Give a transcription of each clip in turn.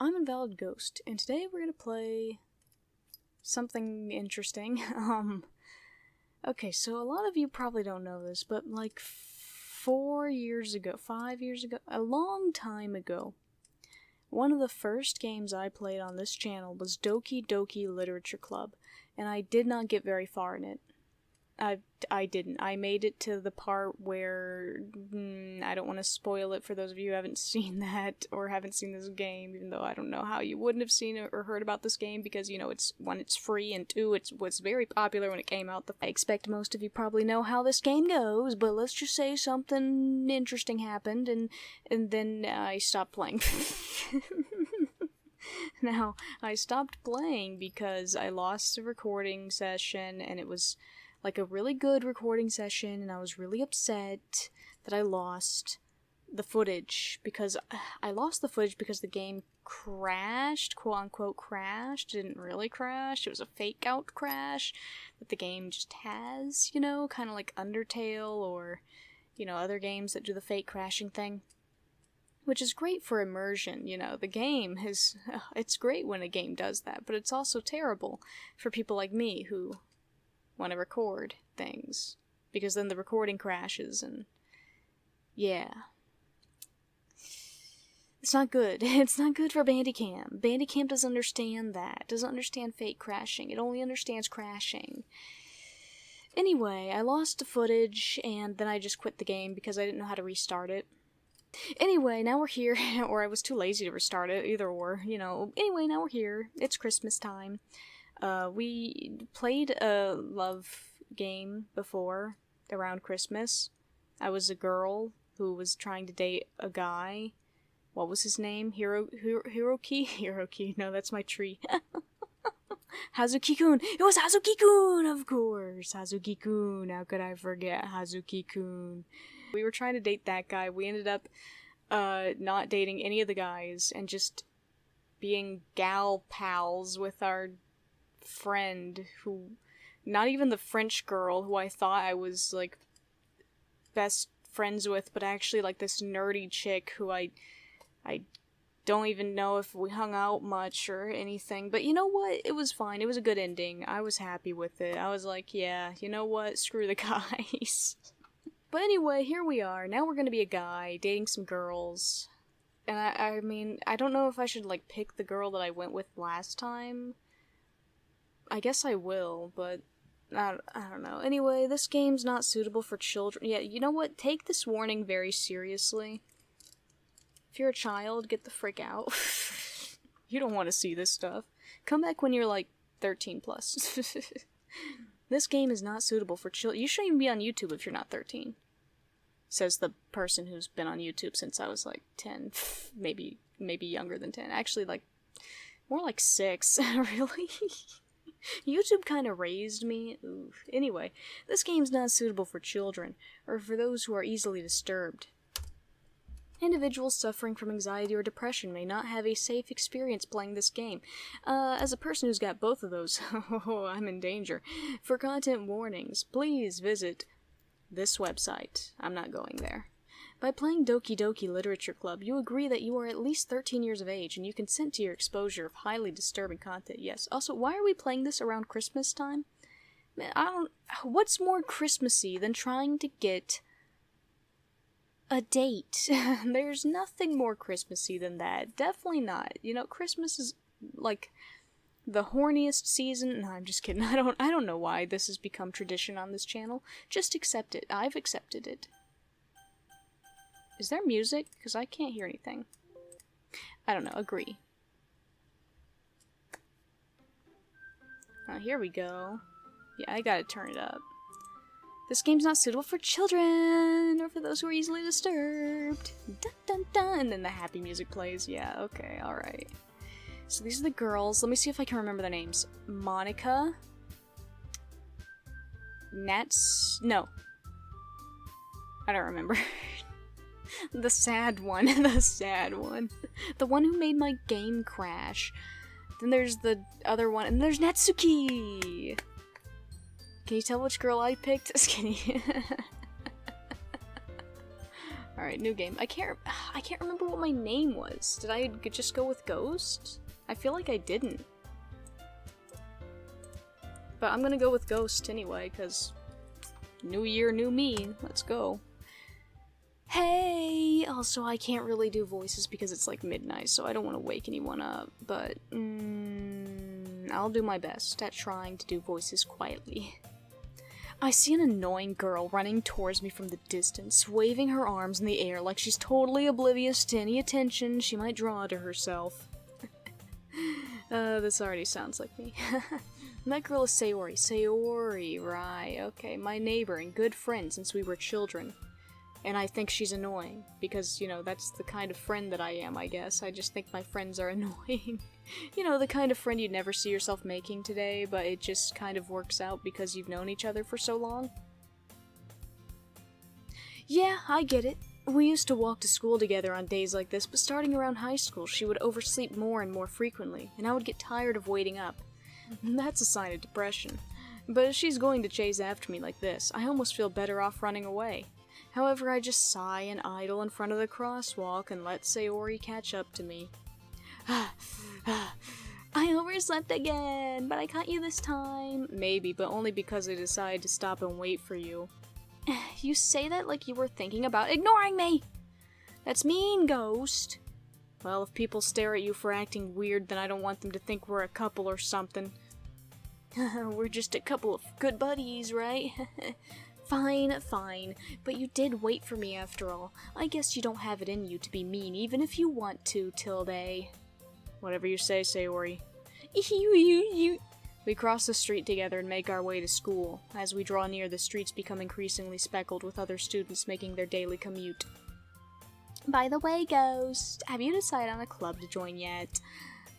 I'm Invalid Ghost, and today we're gonna play something interesting. Okay, so a lot of you probably don't know this, but like 5 years ago, a long time ago, one of the first games I played on this channel was Doki Doki Literature Club, and I did not get very far in it. I didn't. I made it to the part where I don't want to spoil it for those of you who haven't seen that or haven't seen this game, even though I don't know how you wouldn't have seen it or heard about this game because, you know, it's one, it's free, and two, it was very popular when it came out. I expect most of you probably know how this game goes, but let's just say something interesting happened, and then I stopped playing. Now, I stopped playing because I lost a recording session, and it was like a really good recording session, and I was really upset that I lost the footage because the game crashed, quote unquote crashed. It didn't really crash, it was a fake out crash that the game just has, you know, kind of like Undertale or, you know, other games that do the fake crashing thing. Which is great for immersion, you know, the game is, it's great when a game does that, but it's also terrible for people like me who want to record things, because then the recording crashes, and yeah. It's not good. It's not good for Bandicam. Bandicam doesn't understand that. Doesn't understand fake crashing. It only understands crashing. Anyway, I lost the footage, and then I just quit the game because I didn't know how to restart it. Anyway, now we're here, or I was too lazy to restart it, either or, you know. Anyway, now we're here. It's Christmas time. We played a love game before, around Christmas. I was a girl who was trying to date a guy. What was his name? Hiroki? Hiroki, no, that's my tree. Hazuki-kun! It was Hazuki-kun, of course! Hazuki-kun, how could I forget Hazuki-kun? We were trying to date that guy. We ended up, not dating any of the guys, and just being gal pals with our friend, who, not even the French girl who I thought I was like best friends with, but actually like this nerdy chick who I don't even know if we hung out much or anything, but you know what, it was fine. It was a good ending. I was happy with it. I was like, yeah, you know what, screw the guys. But anyway, here we are. Now we're gonna be a guy dating some girls, and I mean, I don't know if I should like pick the girl that I went with last time. I guess I will, but I don't know. Anyway, this game's not suitable for children. Yeah, you know what? Take this warning very seriously. If you're a child, get the frick out. You don't want to see this stuff. Come back when you're like 13 plus. This game is not suitable for children. You shouldn't even be on YouTube if you're not 13. Says the person who's been on YouTube since I was like 10. Maybe younger than 10. Actually, like, more like 6. Really? YouTube kind of raised me. Oof. Anyway, this game's not suitable for children, or for those who are easily disturbed. Individuals suffering from anxiety or depression may not have a safe experience playing this game. As a person who's got both of those, I'm in danger. For content warnings, please visit this website. I'm not going there. By playing Doki Doki Literature Club, you agree that you are at least 13 years of age, and you consent to your exposure of highly disturbing content. Yes. Also, why are we playing this around Christmas time? Man, what's more Christmassy than trying to get a date? There's nothing more Christmassy than that. Definitely not. You know, Christmas is like the horniest season. No, I'm just kidding. I don't know why this has become tradition on this channel. Just accept it. I've accepted it. Is there music? Because I can't hear anything. I don't know. Agree. Oh, here we go. Yeah, I gotta turn it up. This game's not suitable for children, or for those who are easily disturbed. Dun dun dun! And then the happy music plays. Yeah, okay, alright. So these are the girls. Let me see if I can remember their names. Monica. No. I don't remember. The sad one. The sad one. The one who made my game crash. Then there's the other one, and there's Natsuki! Can you tell which girl I picked? Just kidding. Alright, new game. I can't remember what my name was. Did I just go with Ghost? I feel like I didn't. But I'm gonna go with Ghost anyway, because new year, new me. Let's go. Hey! Also, I can't really do voices because it's like midnight, so I don't want to wake anyone up. But, I'll do my best at trying to do voices quietly. I see an annoying girl running towards me from the distance, waving her arms in the air like she's totally oblivious to any attention she might draw to herself. This already sounds like me. That girl is Sayori. Sayori, right, okay. My neighbor and good friend since we were children. And I think she's annoying, because, you know, that's the kind of friend that I am, I guess. I just think my friends are annoying. You know, the kind of friend you'd never see yourself making today, but it just kind of works out because you've known each other for so long. Yeah, I get it. We used to walk to school together on days like this, but starting around high school, she would oversleep more and more frequently, and I would get tired of waiting up. That's a sign of depression. But if she's going to chase after me like this, I almost feel better off running away. However, I just sigh and idle in front of the crosswalk and let Sayori catch up to me. I overslept again, but I caught you this time. Maybe, but only because I decided to stop and wait for you. You say that like you were thinking about ignoring me! That's mean, Ghost. Well, if people stare at you for acting weird, then I don't want them to think we're a couple or something. We're just a couple of good buddies, right? Fine, fine, but you did wait for me after all. I guess you don't have it in you to be mean even if you want to, Tilde. Whatever you say, Sayori. We cross the street together and make our way to school. As we draw near, the streets become increasingly speckled with other students making their daily commute. By the way, Ghost, have you decided on a club to join yet?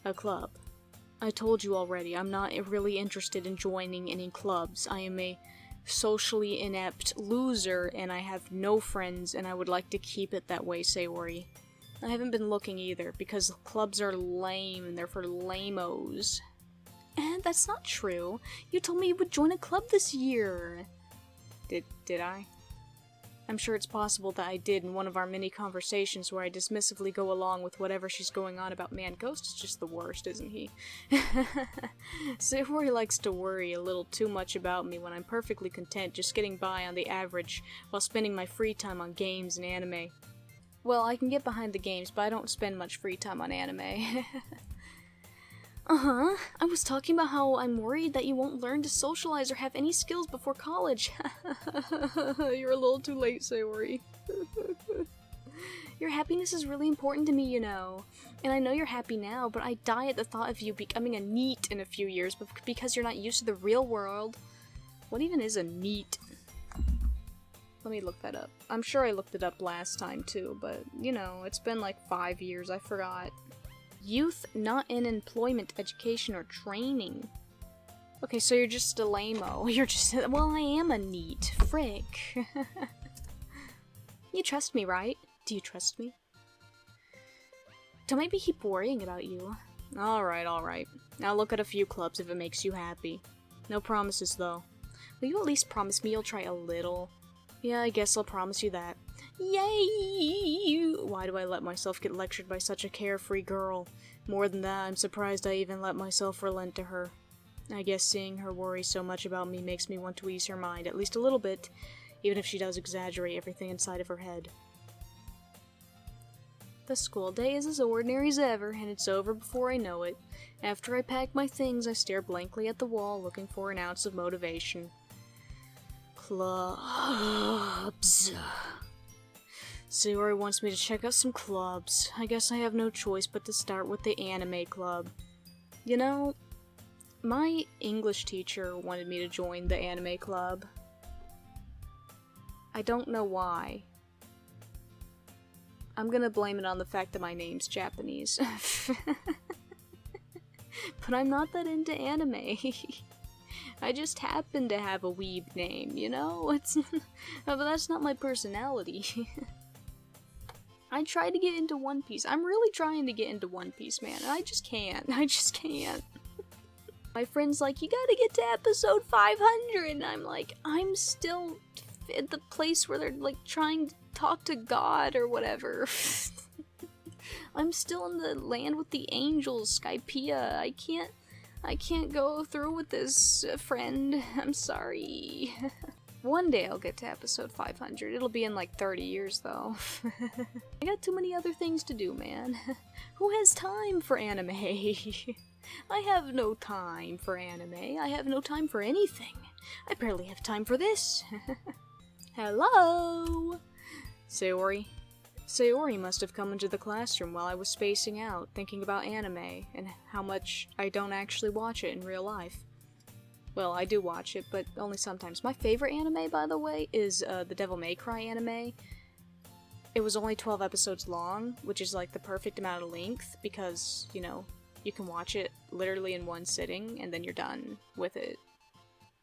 A club? I told you already, I'm not really interested in joining any clubs. I am a socially inept loser, and I have no friends, and I would like to keep it that way, Sayori. I haven't been looking either, because clubs are lame, and they're for lamos. And that's not true. You told me you would join a club this year. Did I? I'm sure it's possible that I did in one of our mini conversations where I dismissively go along with whatever she's going on about. Man, Ghost is just the worst, isn't he? Sayori likes to worry a little too much about me when I'm perfectly content just getting by on the average while spending my free time on games and anime. Well, I can get behind the games, but I don't spend much free time on anime. Uh-huh. I was talking about how I'm worried that you won't learn to socialize or have any skills before college. You're a little too late, Sayori. Your happiness is really important to me, you know. And I know you're happy now, but I die at the thought of you becoming a NEET in a few years because you're not used to the real world. What even is a NEET? Let me look that up. I'm sure I looked it up last time too, but, you know, it's been like 5 years, I forgot. Youth not in employment, education, or training. Okay, so you're just a lame-o. You're just— well, I am a NEET. Frick. You trust me, right? Do you trust me? Don't make me keep worrying about you. Alright. I'll look at a few clubs if it makes you happy. No promises, though. Will you at least promise me you'll try a little? Yeah, I guess I'll promise you that. Yay! Why do I let myself get lectured by such a carefree girl? More than that, I'm surprised I even let myself relent to her. I guess seeing her worry so much about me makes me want to ease her mind, at least a little bit, even if she does exaggerate everything inside of her head. The school day is as ordinary as ever, and it's over before I know it. After I pack my things, I stare blankly at the wall, looking for an ounce of motivation. Clubs. Sayori wants me to check out some clubs. I guess I have no choice but to start with the anime club. You know, my English teacher wanted me to join the anime club. I don't know why. I'm gonna blame it on the fact that my name's Japanese. But I'm not that into anime. I just happen to have a weeb name, you know? But that's not my personality. I try to get into One Piece. I'm really trying to get into One Piece, man. And I just can't. My friend's like, you gotta get to episode 500. And I'm like, I'm still at the place where they're, like, trying to talk to God or whatever. I'm still in the land with the angels, Skypea. I can't go through with this, friend. I'm sorry. One day I'll get to episode 500. It'll be in like 30 years, though. I got too many other things to do, man. Who has time for anime? I have no time for anime. I have no time for anything. I barely have time for this. Hello? Sayori? Sayori must have come into the classroom while I was spacing out, thinking about anime, and how much I don't actually watch it in real life. Well, I do watch it, but only sometimes. My favorite anime, by the way, is the Devil May Cry anime. It was only 12 episodes long, which is like the perfect amount of length, because, you know, you can watch it literally in one sitting, and then you're done with it.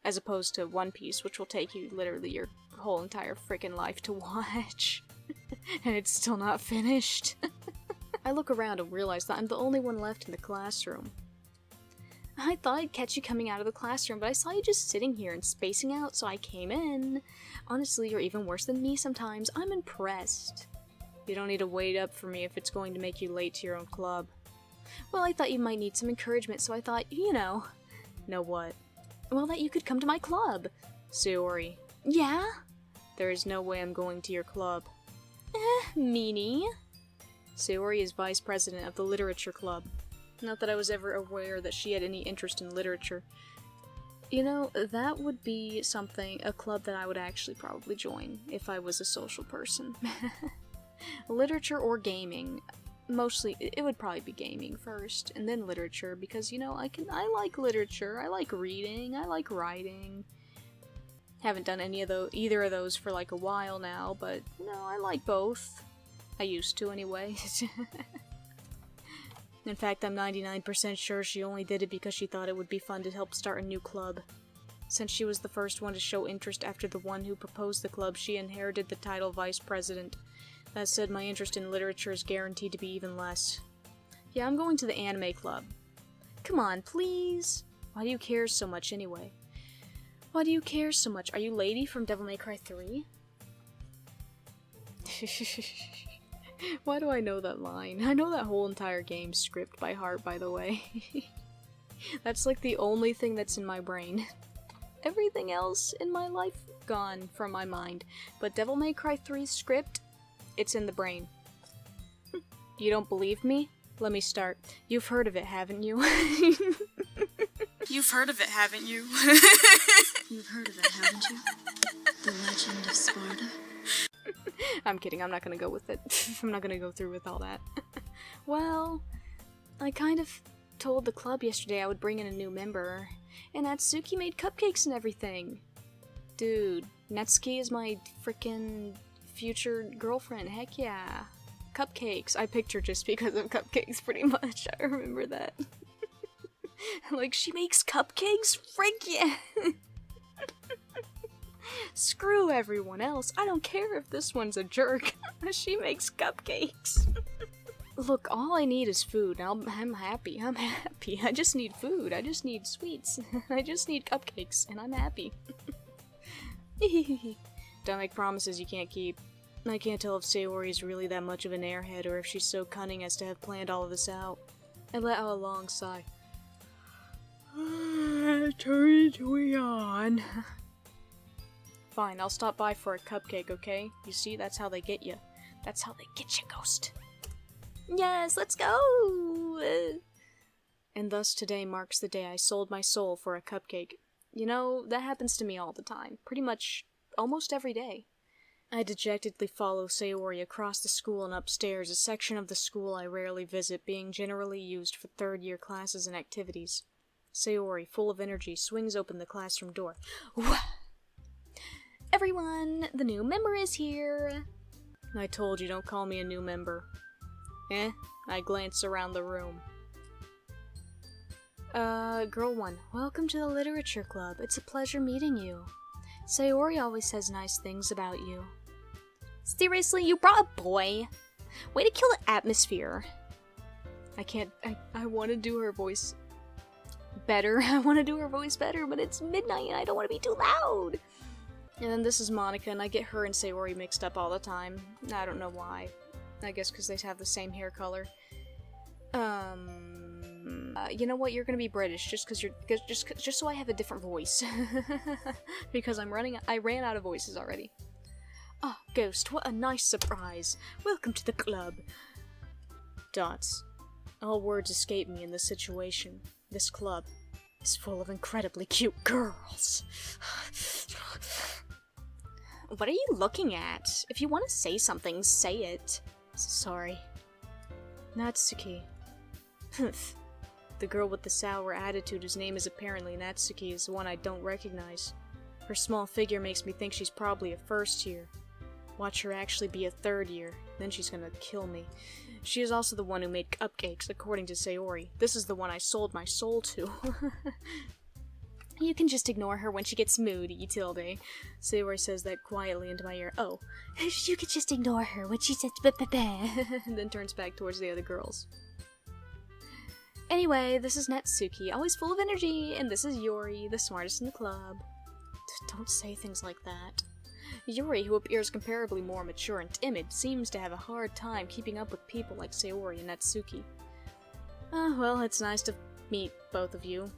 As opposed to One Piece, which will take you literally your whole entire freaking life to watch. And it's still not finished. I look around and realize that I'm the only one left in the classroom. I thought I'd catch you coming out of the classroom, but I saw you just sitting here and spacing out, so I came in. Honestly, you're even worse than me sometimes. I'm impressed. You don't need to wait up for me if it's going to make you late to your own club. Well, I thought you might need some encouragement, so I thought, you know... Know what? Well, that you could come to my club. Sayori. Yeah? There is no way I'm going to your club. Meanie. Sayori is vice president of the Literature Club. Not that I was ever aware that she had any interest in literature. You know, that would be a club that I would actually probably join, if I was a social person. Literature or gaming. Mostly, it would probably be gaming first, and then literature, because, you know, I like literature, I like reading, I like writing. Haven't done either of those for like a while now, but, you know, I like both. I used to, anyway. In fact, I'm 99% sure she only did it because she thought it would be fun to help start a new club. Since she was the first one to show interest after the one who proposed the club, she inherited the title vice president. That said, my interest in literature is guaranteed to be even less. Yeah, I'm going to the anime club. Come on, please. Why do you care so much, anyway? Why do you care so much? Are you Lady from Devil May Cry 3? Why do I know that line? I know that whole entire game script by heart, by the way. That's like the only thing that's in my brain. Everything else in my life gone from my mind. But Devil May Cry 3's script, it's in the brain. You don't believe me? Let me start. You've heard of it, haven't you? You've heard of it, haven't you? You've heard of it, haven't you? The Legend of Sparta? I'm kidding, I'm not gonna go with it. I'm not gonna go through with all that. Well, I kind of told the club yesterday I would bring in a new member, and Natsuki made cupcakes and everything. Dude, Natsuki is my frickin' future girlfriend, heck yeah. Cupcakes. I picked her just because of cupcakes, pretty much. I remember that. Like, she makes cupcakes? Frick yeah! Screw everyone else. I don't care if this one's a jerk. She makes cupcakes. Look, all I need is food. I'm happy. I'm happy. I just need food. I just need sweets. I just need cupcakes, and I'm happy. Don't make promises you can't keep. I can't tell if Sayori is really that much of an airhead, or if she's so cunning as to have planned all of this out. I let out a long sigh. Turn into a yawn. Fine, I'll stop by for a cupcake, okay? You see, that's how they get you. That's how they get you, Ghost. Yes, let's go! And thus today marks the day I sold my soul for a cupcake. You know, that happens to me all the time. Pretty much almost every day. I dejectedly follow Sayori across the school and upstairs, a section of the school I rarely visit, being generally used for third-year classes and activities. Sayori, full of energy, swings open the classroom door. Everyone, the new member is here! I told you, don't call me a new member. I glance around the room. Girl 1, welcome to the Literature Club. It's a pleasure meeting you. Sayori always says nice things about you. Seriously, you brought a boy? Way to kill the atmosphere. I want to do her voice better. I want to do her voice better, but it's midnight and I don't want to be too loud. And then this is Monica, and I get her and Sayori mixed up all the time. I don't know why. I guess because they have the same hair color. You know what? You're gonna be British just because you're just so I have a different voice. Because I ran out of voices already. Oh, Ghost, what a nice surprise! Welcome to the club. Dots. All words escape me in this situation. This club is full of incredibly cute girls. What are you looking at? If you want to say something, say it. Sorry. Natsuki. The girl with the sour attitude whose name is apparently Natsuki is the one I don't recognize. Her small figure makes me think she's probably a first year. Watch her actually be a third year, then she's gonna kill me. She is also the one who made cupcakes, according to Sayori. This is the one I sold my soul to. You can just ignore her when she gets moody, Tilde. Sayori says that quietly into my ear. Oh, you could just ignore her when she says and then turns back towards the other girls. Anyway, this is Natsuki, always full of energy, and this is Yuri, the smartest in the club. Don't say things like that. Yuri, who appears comparably more mature and timid, seems to have a hard time keeping up with people like Sayori and Natsuki. Well, it's nice to meet both of you.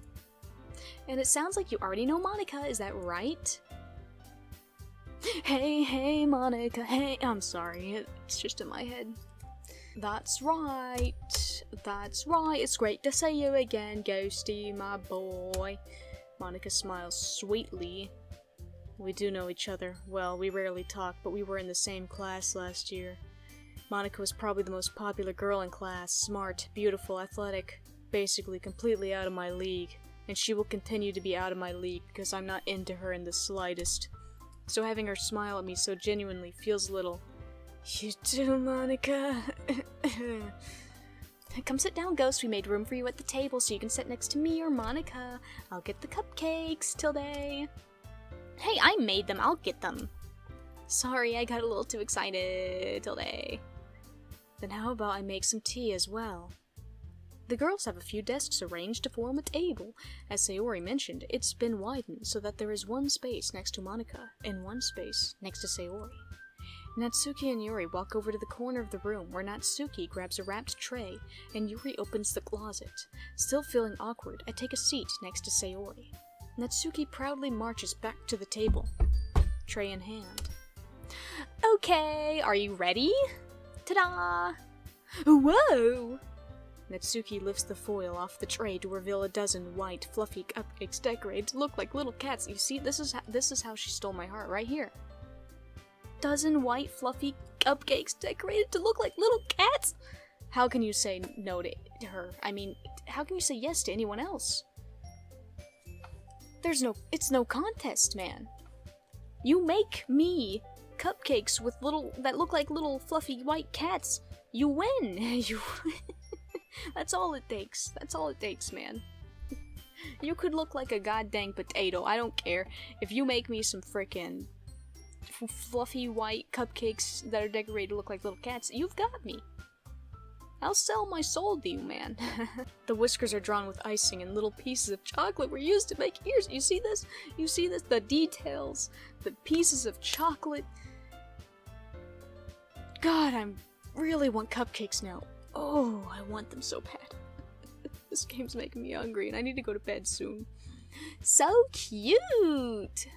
And it sounds like you already know Monica, is that right? Hey, Monica, hey. I'm sorry, it's just in my head. That's right. It's great to see you again, Ghosty, my boy. Monica smiles sweetly. We do know each other. Well, we rarely talk, but we were in the same class last year. Monica was probably the most popular girl in class, smart, beautiful, athletic, basically completely out of my league. And she will continue to be out of my league because I'm not into her in the slightest. So having her smile at me so genuinely feels a little... You too, Monica. Come sit down, Ghost. We made room for you at the table so you can sit next to me or Monica. I'll get the cupcakes, Tilde. Hey, I made them. I'll get them. Sorry, I got a little too excited, Tilde. Then how about I make some tea as well? The girls have a few desks arranged to form a table. As Sayori mentioned, it's been widened so that there is one space next to Monica and one space next to Sayori. Natsuki and Yuri walk over to the corner of the room where Natsuki grabs a wrapped tray and Yuri opens the closet. Still feeling awkward, I take a seat next to Sayori. Natsuki proudly marches back to the table, tray in hand. Okay, are you ready? Ta-da! Whoa! Natsuki lifts the foil off the tray to reveal a dozen white, fluffy cupcakes decorated to look like little cats. You see, this is how she stole my heart, right here. Dozen white, fluffy cupcakes decorated to look like little cats? How can you say no to her? I mean, how can you say yes to anyone else? It's no contest, man. You make me cupcakes with that look like little fluffy white cats. You win. You That's all it takes. That's all it takes, man. You could look like a goddamn potato. I don't care. If you make me some frickin' fluffy white cupcakes that are decorated to look like little cats, you've got me. I'll sell my soul to you, man. The whiskers are drawn with icing and little pieces of chocolate were used to make ears. You see this? You see this? The details. The pieces of chocolate. God, I really want cupcakes now. Oh, I want them so bad. This game's making me hungry and I need to go to bed soon. So cute!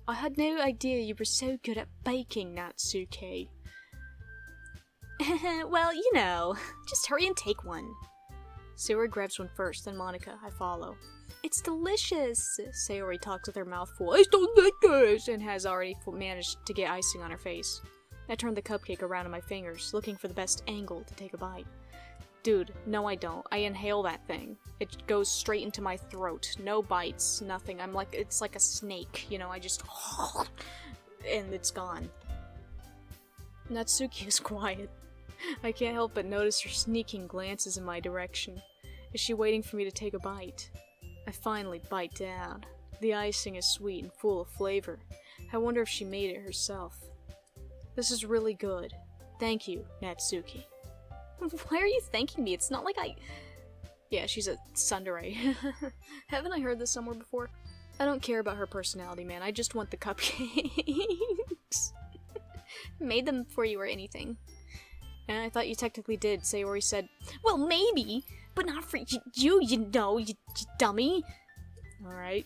I had no idea you were so good at baking, Natsuki. Well, you know, just hurry and take one. Sayori grabs one first, then Monica. I follow. It's delicious! Sayori talks with her mouth full. I don't like this! And has already managed to get icing on her face. I turn the cupcake around in my fingers, looking for the best angle to take a bite. Dude, no I don't. I inhale that thing. It goes straight into my throat. No bites, nothing. It's like a snake, you know, I just... and it's gone. Natsuki is quiet. I can't help but notice her sneaking glances in my direction. Is she waiting for me to take a bite? I finally bite down. The icing is sweet and full of flavor. I wonder if she made it herself. This is really good. Thank you, Natsuki. Why are you thanking me? It's not like I... Yeah, she's a tsundere. Haven't I heard this somewhere before? I don't care about her personality, man. I just want the cupcakes. Made them for you or anything. And I thought you technically did. Sayori said, well, maybe, but not for you, you know, you dummy. Alright.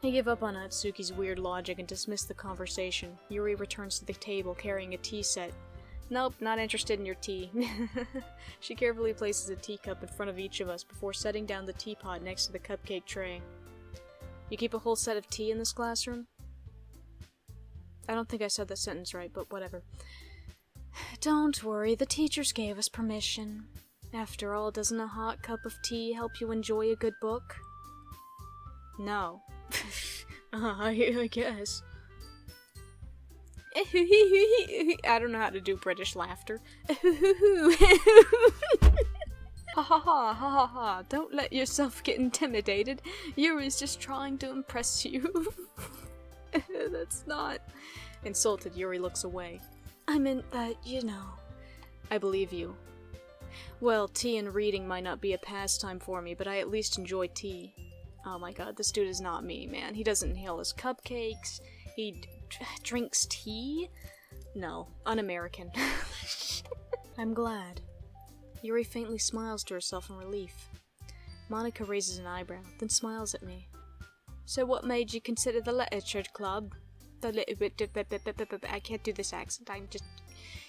I give up on Atsuki's weird logic and dismiss the conversation. Yuri returns to the table carrying a tea set. Nope, not interested in your tea. She carefully places a teacup in front of each of us before setting down the teapot next to the cupcake tray. You keep a whole set of tea in this classroom? I don't think I said that sentence right, but whatever. Don't worry, the teachers gave us permission. After all, doesn't a hot cup of tea help you enjoy a good book? No. I guess. I don't know how to do British laughter. Ha ha ha ha ha ha. Don't let yourself get intimidated. Yuri's just trying to impress you. That's not... Insulted, Yuri looks away. I meant that, you know. I believe you. Well, tea and reading might not be a pastime for me, but I at least enjoy tea. Oh my god, this dude is not me, man. He doesn't inhale his cupcakes. He drinks tea? No, un-American. I'm glad. Yuri faintly smiles to herself in relief. Monica raises an eyebrow, then smiles at me. So what made you consider the literature club? I can't do this accent. I'm just...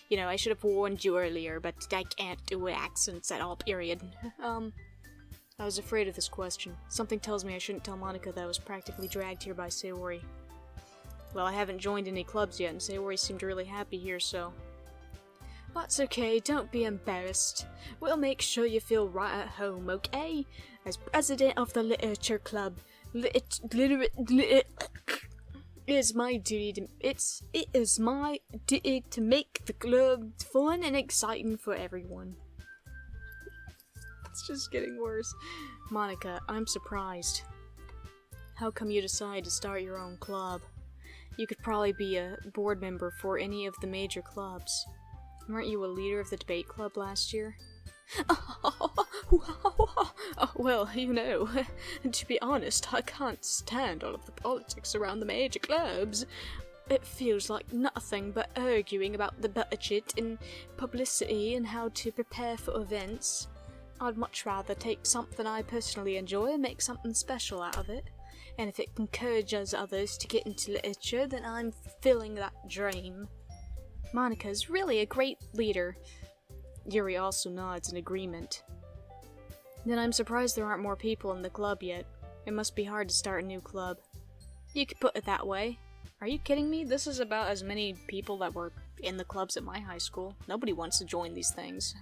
You know, I should have warned you earlier, but I can't do accents at all, period. I was afraid of this question. Something tells me I shouldn't tell Monica that I was practically dragged here by Sayori. Well, I haven't joined any clubs yet, and Sayori seemed really happy here, so... That's okay, don't be embarrassed. We'll make sure you feel right at home, okay? As president of the literature club, it is my duty to make the club fun and exciting for everyone. It's just getting worse. Monica, I'm surprised. How come you decide to start your own club? You could probably be a board member for any of the major clubs. Weren't you a leader of the debate club last year? Well, you know, to be honest, I can't stand all of the politics around the major clubs. It feels like nothing but arguing about the budget and publicity and how to prepare for events. I'd much rather take something I personally enjoy and make something special out of it. And if it encourages others to get into literature, then I'm fulfilling that dream. Monica's really a great leader. Yuri also nods in agreement. Then I'm surprised there aren't more people in the club yet. It must be hard to start a new club. You could put it that way. Are you kidding me? This is about as many people that were in the clubs at my high school. Nobody wants to join these things.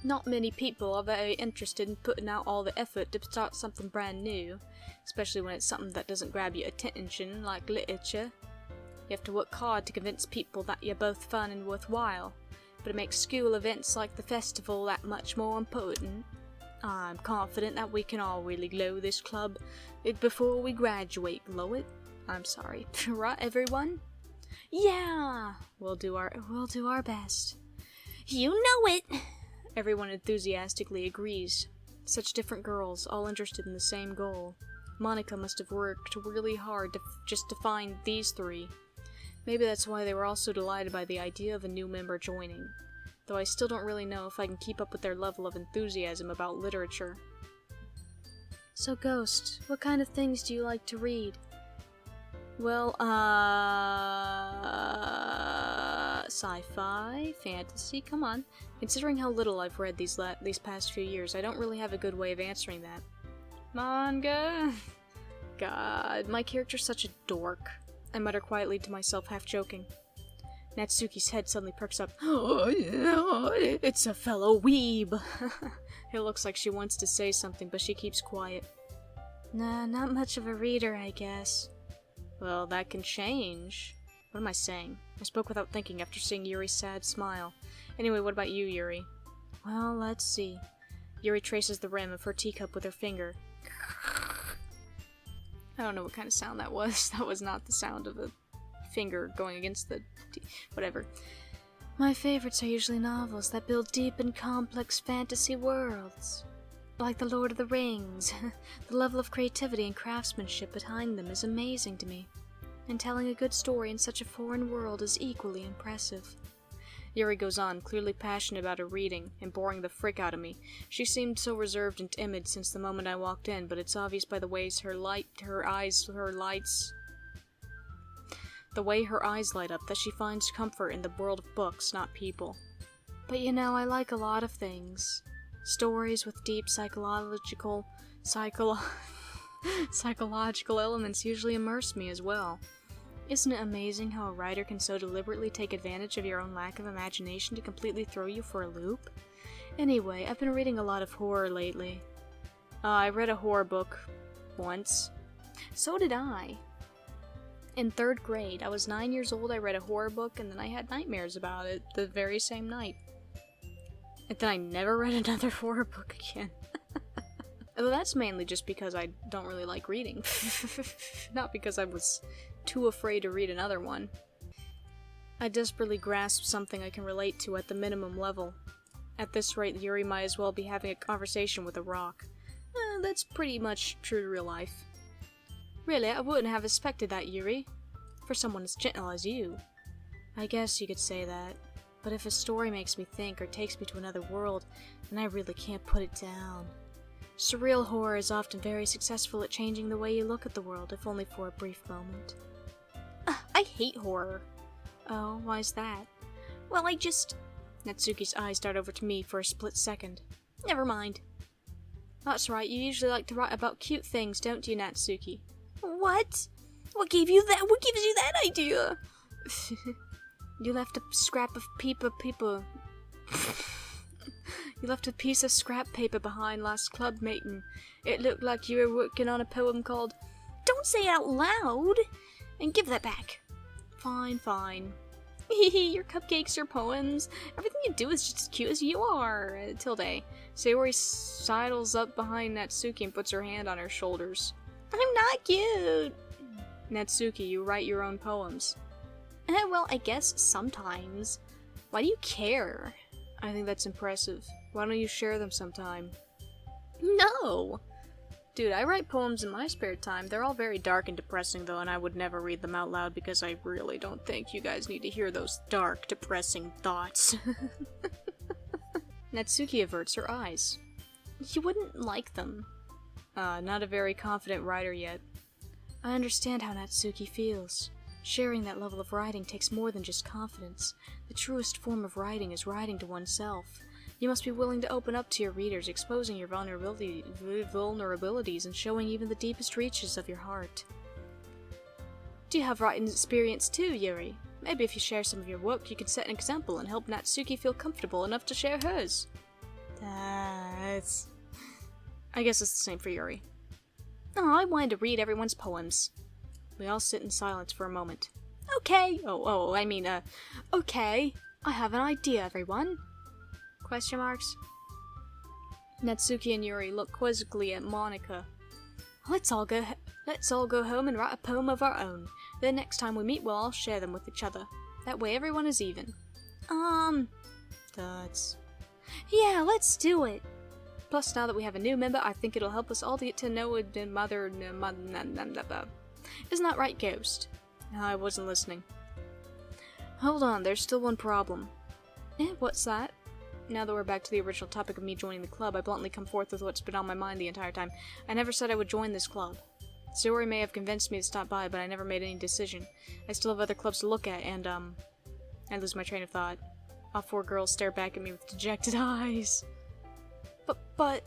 Not many people are very interested in putting out all the effort to start something brand new, especially when it's something that doesn't grab your attention, like literature. You have to work hard to convince people that you're both fun and worthwhile, but it makes school events like the festival that much more important. I'm confident that we can all really glow this club before we graduate. Glow it? I'm sorry. Right, everyone? Yeah! We'll do our best. You know it! Everyone enthusiastically agrees. Such different girls, all interested in the same goal. Monica must have worked really hard just to find these three. Maybe that's why they were all so delighted by the idea of a new member joining. Though I still don't really know if I can keep up with their level of enthusiasm about literature. So Ghost, what kind of things do you like to read? Well, sci-fi, fantasy, come on. Considering how little I've read these past few years, I don't really have a good way of answering that. Manga? God, my character's such a dork. I mutter quietly to myself, half joking. Natsuki's head suddenly perks up. Oh, yeah, it's a fellow weeb. It looks like she wants to say something, but she keeps quiet. Nah, not much of a reader, I guess. Well, that can change. What am I saying? I spoke without thinking after seeing Yuri's sad smile. Anyway, what about you, Yuri? Well, let's see. Yuri traces the rim of her teacup with her finger. I don't know what kind of sound that was. That was not the sound of a finger going against the whatever. My favorites are usually novels that build deep and complex fantasy worlds. like The Lord of the Rings. The level of creativity and craftsmanship behind them is amazing to me, and telling a good story in such a foreign world is equally impressive. Yuri goes on, clearly passionate about her reading, and boring the frick out of me. She seemed so reserved and timid since the moment I walked in, but it's obvious by the ways her eyes light up that she finds comfort in the world of books, not people. But you know, I like a lot of things. Stories with deep psychological elements usually immerse me as well. Isn't it amazing how a writer can so deliberately take advantage of your own lack of imagination to completely throw you for a loop? Anyway, I've been reading a lot of horror lately. I read a horror book once. So did I. In 3rd grade, I was 9 years old, I read a horror book, and then I had nightmares about it the very same night. And then I never read another horror book again. Although that's mainly just because I don't really like reading. Not because I was too afraid to read another one. I desperately grasp something I can relate to at the minimum level. At this rate, Yuri might as well be having a conversation with a rock. That's pretty much true to real life. Really, I wouldn't have expected that, Yuri. For someone as gentle as you. I guess you could say that. But if a story makes me think or takes me to another world, then I really can't put it down. Surreal horror is often very successful at changing the way you look at the world, if only for a brief moment. I hate horror. Oh, why's that? Well, Natsuki's eyes dart over to me for a split second. Never mind. That's right, you usually like to write about cute things, don't you, Natsuki? What? What gives you that idea? You left a scrap of You left a piece of scrap paper behind last club meeting. It looked like you were working on a poem called... Don't say it out loud! And give that back. Fine. Your cupcakes, your poems, everything you do is just as cute as you are. Tilde. Sayori sidles up behind Natsuki and puts her hand on her shoulders. I'm not cute! Natsuki, you write your own poems. Well, I guess sometimes. Why do you care? I think that's impressive. Why don't you share them sometime? No! Dude, I write poems in my spare time. They're all very dark and depressing, though, and I would never read them out loud because I really don't think you guys need to hear those dark, depressing thoughts. Natsuki averts her eyes. You wouldn't like them. Not a very confident writer yet. I understand how Natsuki feels. Sharing that level of writing takes more than just confidence. The truest form of writing is writing to oneself. You must be willing to open up to your readers, exposing your vulnerabilities and showing even the deepest reaches of your heart. Do you have writing experience too, Yuri? Maybe if you share some of your work, you can set an example and help Natsuki feel comfortable enough to share hers. I guess it's the same for Yuri. Oh, I wanted to read everyone's poems. We all sit in silence for a moment. Okay. Okay. I have an idea, everyone. Question marks? Natsuki and Yuri look quizzically at Monika. Let's all go home and write a poem of our own. Then next time we meet, we'll all share them with each other. That way everyone is even. That's... Yeah, let's do it. Plus, now that we have a new member, I think it'll help us all to get to know mother... Isn't that right, Ghost? I wasn't listening. Hold on, there's still one problem. What's that? Now that we're back to the original topic of me joining the club, I bluntly come forth with what's been on my mind the entire time. I never said I would join this club. Sayori may have convinced me to stop by, but I never made any decision. I still have other clubs to look at, and, I lose my train of thought. All 4 girls stare back at me with dejected eyes. But...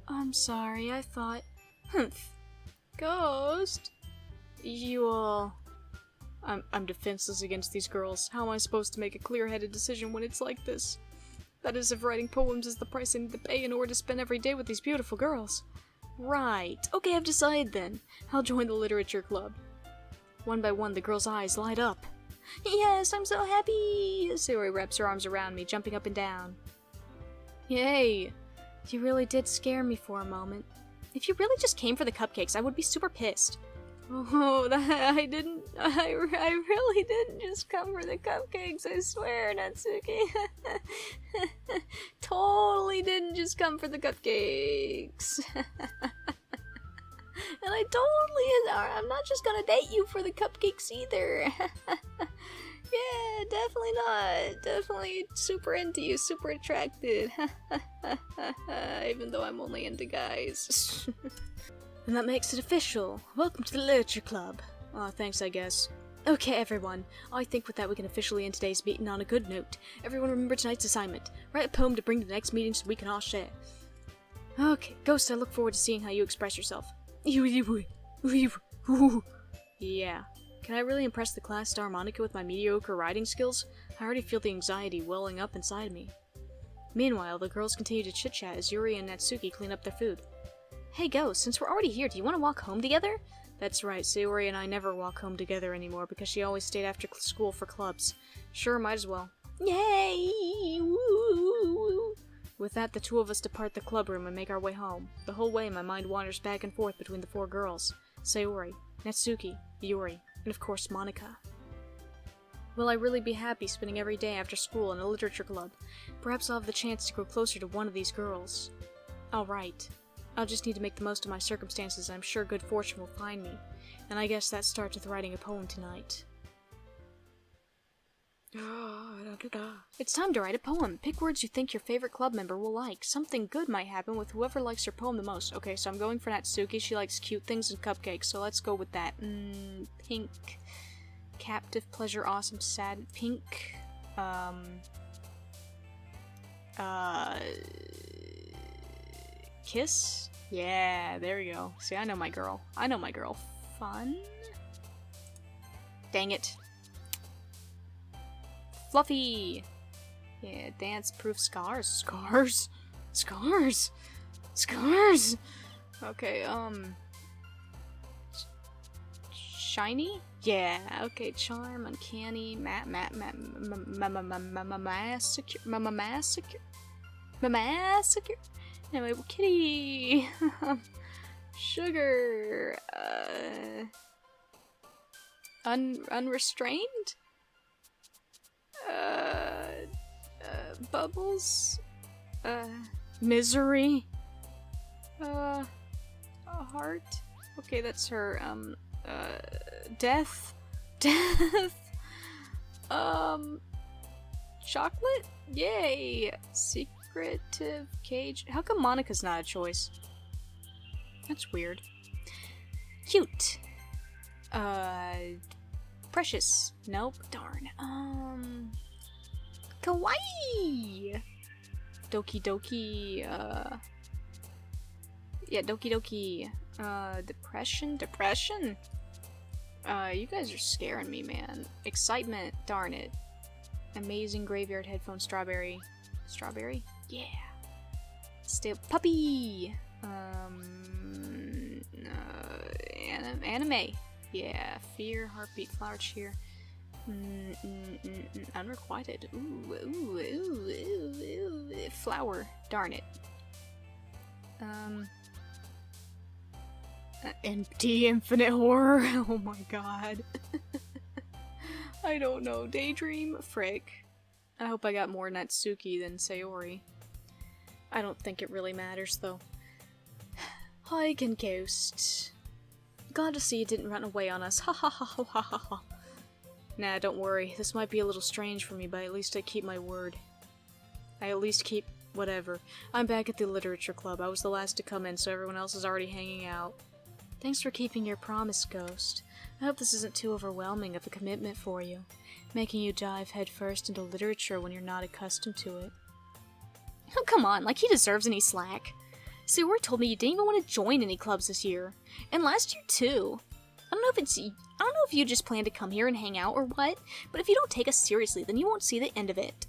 I'm sorry, I thought... Humph. Ghost? You all... I'm defenseless against these girls. How am I supposed to make a clear-headed decision when it's like this? That is, if writing poems is the price I need to pay in order to spend every day with these beautiful girls. Right. Okay, I've decided then. I'll join the literature club. One by one, the girls' eyes light up. Yes, I'm so happy! Sayori wraps her arms around me, jumping up and down. Yay! You really did scare me for a moment. If you really just came for the cupcakes, I would be super pissed. Oh, I really didn't just come for the cupcakes, I swear, Natsuki. Totally didn't just come for the cupcakes. And I'm not just gonna date you for the cupcakes either. Yeah, definitely not. Definitely super into you, super attracted. Even though I'm only into guys. And that makes it official. Welcome to the Literature Club. Aw, thanks, I guess. Okay, everyone. I think with that we can officially end today's meeting on a good note. Everyone remember tonight's assignment. Write a poem to bring to the next meeting so we can all share. Okay, Ghost, I look forward to seeing how you express yourself. Yeah. Can I really impress the class star Monica with my mediocre writing skills? I already feel the anxiety welling up inside me. Meanwhile, the girls continue to chit-chat as Yuri and Natsuki clean up their food. Hey Ghost, since we're already here, do you want to walk home together? That's right, Sayori and I never walk home together anymore because she always stayed after school for clubs. Sure, might as well. Yay! Woo! With that, the two of us depart the club room and make our way home. The whole way, my mind wanders back and forth between the four girls. Sayori, Natsuki, Yuri, and of course Monica. Will I really be happy spending every day after school in a literature club? Perhaps I'll have the chance to grow closer to one of these girls. Alright. I'll just need to make the most of my circumstances and I'm sure good fortune will find me. And I guess that starts with writing a poem tonight. It's time to write a poem. Pick words you think your favorite club member will like. Something good might happen with whoever likes your poem the most. Okay, so I'm going for Natsuki. She likes cute things and cupcakes, so let's go with that. Pink. Captive, pleasure, awesome, sad, pink. Kiss? Yeah, there we go. See, I know my girl. Fun? Dang it. Fluffy! Yeah, dance-proof scars. Scars! Okay, shiny? Yeah, okay, charm, uncanny, massacre. Anyway, kitty! Sugar! Unrestrained? Bubbles? Misery? A heart? Okay, that's her, death? Chocolate? Yay! Secretive cage? How come Monica's not a choice? That's weird. Cute. Precious. Nope. Darn. Kawaii! Doki Doki, yeah, Doki Doki, depression? You guys are scaring me, man. Excitement, darn it. Amazing graveyard headphone, strawberry. Strawberry? Yeah. Still puppy! Anime. Yeah, fear, heartbeat, flower cheer. Unrequited. Ooh. Flower. Darn it. Empty infinite horror. Oh my god. I don't know. Daydream? Frick. I hope I got more Natsuki than Sayori. I don't think it really matters, though. Hike and Ghost. Glad to see you didn't run away on us. Ha ha ha ha ha ha ha. Nah, don't worry. This might be a little strange for me, but at least I keep my word. I at least keep whatever. I'm back at the Literature Club. I was the last to come in, so everyone else is already hanging out. Thanks for keeping your promise, Ghost. I hope this isn't too overwhelming of a commitment for you, making you dive headfirst into literature when you're not accustomed to it. Oh, come on, like he deserves any slack. Sayori told me you didn't even want to join any clubs this year. And last year, too. I don't know if you just plan to come here and hang out or what, but if you don't take us seriously, then you won't see the end of it.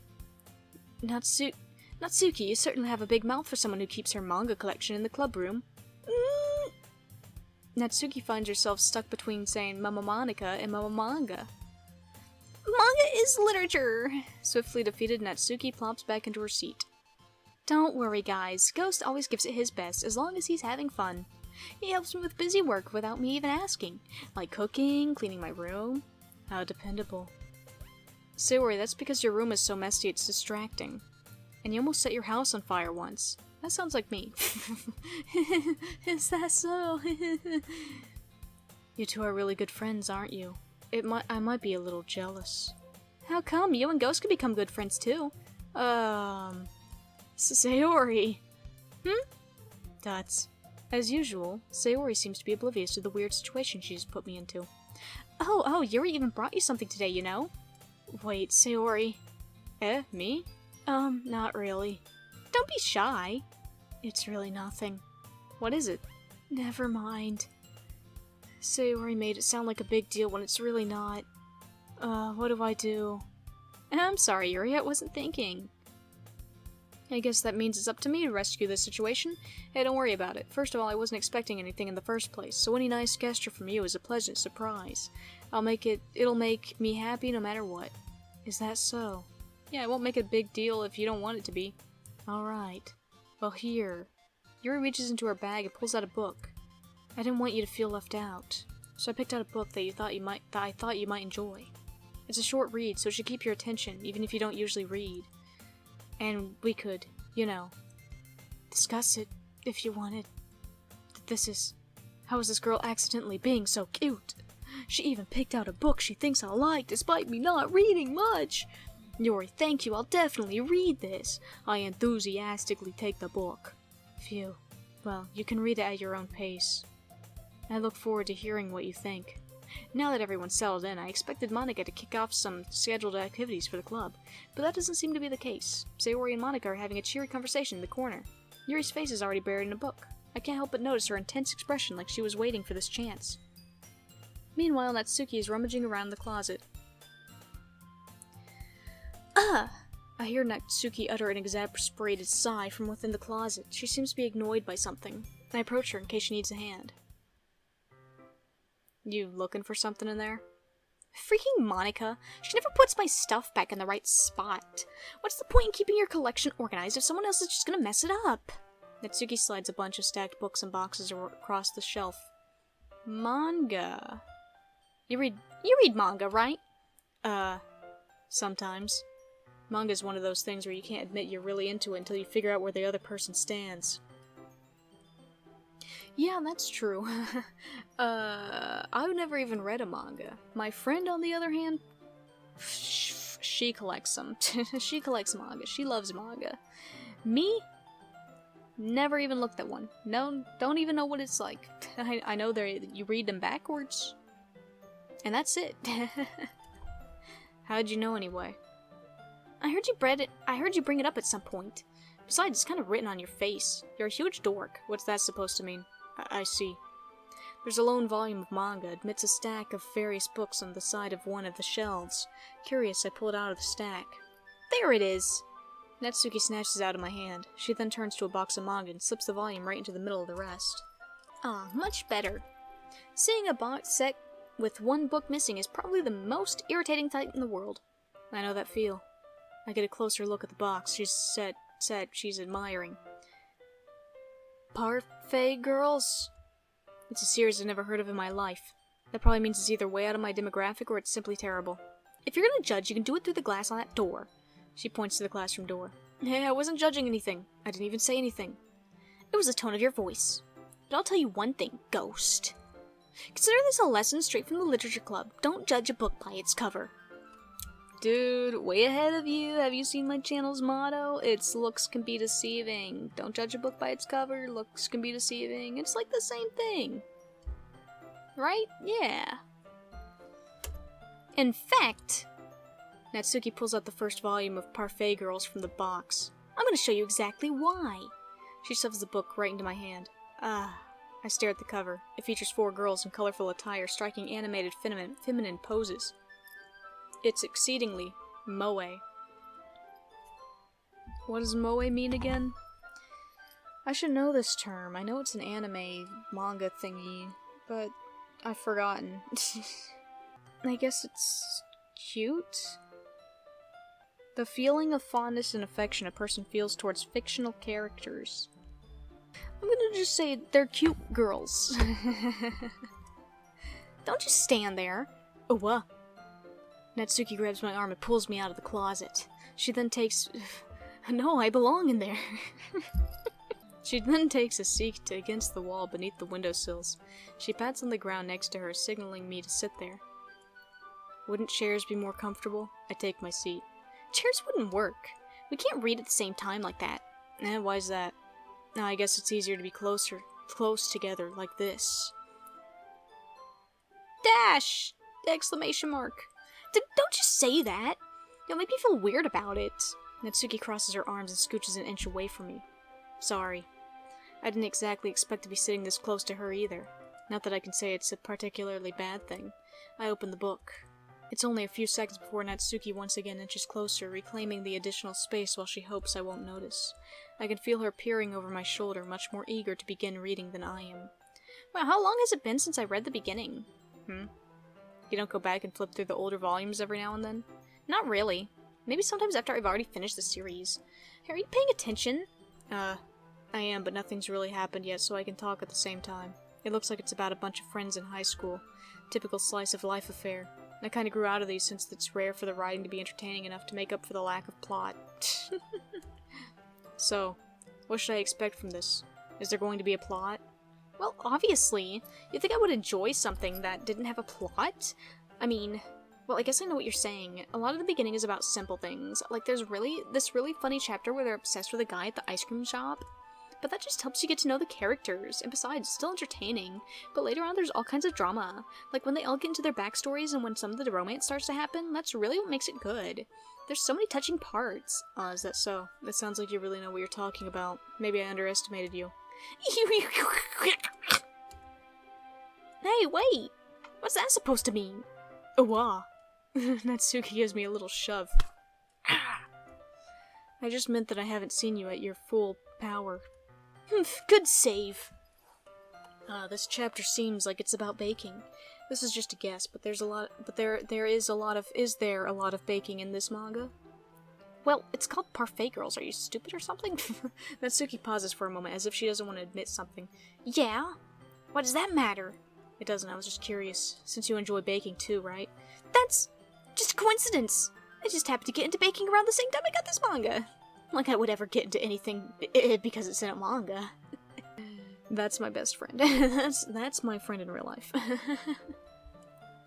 Natsuki, you certainly have a big mouth for someone who keeps her manga collection in the club room. Natsuki finds herself stuck between saying Mama Monica and Mama Manga. Manga is literature! Swiftly defeated, Natsuki plops back into her seat. Don't worry, guys. Ghost always gives it his best, as long as he's having fun. He helps me with busy work without me even asking, like cooking, cleaning my room. How dependable. Sayori, that's because your room is so messy it's distracting. And you almost set your house on fire once. That sounds like me. Is that so? You two are really good friends, aren't you? I might be a little jealous. How come? You and Ghost could become good friends too. Sayori. That's... As usual, Sayori seems to be oblivious to the weird situation she just put me into. Oh, Yuri even brought you something today, you know? Wait, Sayori. Me? Not really. Don't be shy. It's really nothing. What is it? Never mind. Sayori made it sound like a big deal when it's really not. What do I do? I'm sorry, Yuri, I wasn't thinking. I guess that means it's up to me to rescue this situation. Hey, don't worry about it. First of all, I wasn't expecting anything in the first place, so any nice gesture from you is a pleasant surprise. It'll make me happy no matter what. Is that so? Yeah, I won't make it a big deal if you don't want it to be. Alright. Well, here. Yuri reaches into her bag and pulls out a book. I didn't want you to feel left out, so I picked out a book that I thought you might enjoy. It's a short read, so it should keep your attention, even if you don't usually read. And we could, you know, discuss it if you wanted. How is this girl accidentally being so cute? She even picked out a book she thinks I'll like, despite me not reading much. Yuri, thank you, I'll definitely read this. I enthusiastically take the book. Phew. Well, you can read it at your own pace. I look forward to hearing what you think. Now that everyone's settled in, I expected Monika to kick off some scheduled activities for the club, but that doesn't seem to be the case. Sayori and Monika are having a cheery conversation in the corner. Yuri's face is already buried in a book. I can't help but notice her intense expression like she was waiting for this chance. Meanwhile, Natsuki is rummaging around the closet. I hear Natsuki utter an exasperated sigh from within the closet. She seems to be annoyed by something. I approach her in case she needs a hand. You looking for something in there? Freaking Monika! She never puts my stuff back in the right spot. What's the point in keeping your collection organized if someone else is just gonna mess it up? Natsuki slides a bunch of stacked books and boxes across the shelf. Manga. You read manga, right? Sometimes. Manga's one of those things where you can't admit you're really into it until you figure out where the other person stands. Yeah, that's true. I've never even read a manga. My friend, on the other hand, she collects them. She collects manga. She loves manga. Me? Never even looked at one. No, don't even know what it's like. I know you read them backwards. And that's it. How'd you know anyway? I heard you bring it up at some point. Besides, it's kind of written on your face. You're a huge dork. What's that supposed to mean? I see. There's a lone volume of manga amidst a stack of various books on the side of one of the shelves. Curious, I pull it out of the stack. There it is! Natsuki snatches it out of my hand. She then turns to a box of manga and slips the volume right into the middle of the rest. Much better. Seeing a box set with one book missing is probably the most irritating thing in the world. I know that feel. I get a closer look at the box she's admiring. Parfait Girls? It's a series I've never heard of in my life. That probably means it's either way out of my demographic or it's simply terrible. If you're gonna judge, you can do it through the glass on that door. She points to the classroom door. Hey, I wasn't judging anything. I didn't even say anything. It was the tone of your voice. But I'll tell you one thing, Ghost. Consider this a lesson straight from the Literature Club. Don't judge a book by its cover. Dude, way ahead of you. Have you seen my channel's motto? It's looks can be deceiving. Don't judge a book by its cover. Looks can be deceiving. It's like the same thing. Right? Yeah. In fact, Natsuki pulls out the first volume of Parfait Girls from the box. I'm gonna show you exactly why. She shoves the book right into my hand. I stare at the cover. It features 4 girls in colorful attire striking animated feminine poses. It's exceedingly moe. What does moe mean again? I should know this term. I know it's an anime manga thingy, but I've forgotten. I guess it's cute? The feeling of fondness and affection a person feels towards fictional characters. I'm gonna just say they're cute girls. Don't just stand there. Oh, what? Natsuki grabs my arm and pulls me out of the closet. She then takes... No, I belong in there. She then takes a seat against the wall beneath the windowsills. She pats on the ground next to her, signaling me to sit there. Wouldn't chairs be more comfortable? I take my seat. Chairs wouldn't work. We can't read at the same time like that. Why's that? I guess it's easier to be close together, like this. Dash! Exclamation mark. Don't just say that! You'll make me feel weird about it. Natsuki crosses her arms and scooches an inch away from me. Sorry. I didn't exactly expect to be sitting this close to her either. Not that I can say it's a particularly bad thing. I open the book. It's only a few seconds before Natsuki once again inches closer, reclaiming the additional space while she hopes I won't notice. I can feel her peering over my shoulder, much more eager to begin reading than I am. Wow, how long has it been since I read the beginning? You don't go back and flip through the older volumes every now and then? Not really. Maybe sometimes after I've already finished the series. Hey, are you paying attention? I am, but nothing's really happened yet, so I can talk at the same time. It looks like it's about a bunch of friends in high school. Typical slice of life affair. I kinda grew out of these since it's rare for the writing to be entertaining enough to make up for the lack of plot. So, what should I expect from this? Is there going to be a plot? Well, obviously. You'd think I would enjoy something that didn't have a plot? I mean, well, I guess I know what you're saying. A lot of the beginning is about simple things. Like, there's this really funny chapter where they're obsessed with a guy at the ice cream shop. But that just helps you get to know the characters, and besides, it's still entertaining. But later on, there's all kinds of drama. Like, when they all get into their backstories and when some of the romance starts to happen, that's really what makes it good. There's so many touching parts. Is that so? That sounds like you really know what you're talking about. Maybe I underestimated you. Hey, wait! What's that supposed to mean? Wah. Natsuki gives me a little shove. I just meant that I haven't seen you at your full power. Good save. This chapter seems like it's about baking. This is just a guess, but is there a lot of baking in this manga? Well, it's called Parfait Girls. Are you stupid or something? Natsuki pauses for a moment, as if she doesn't want to admit something. Yeah? What does that matter? It doesn't, I was just curious. Since you enjoy baking too, right? That's just a coincidence. I just happened to get into baking around the same time I got this manga. Like I would ever get into anything because it's in a manga. That's my best friend. That's my friend in real life.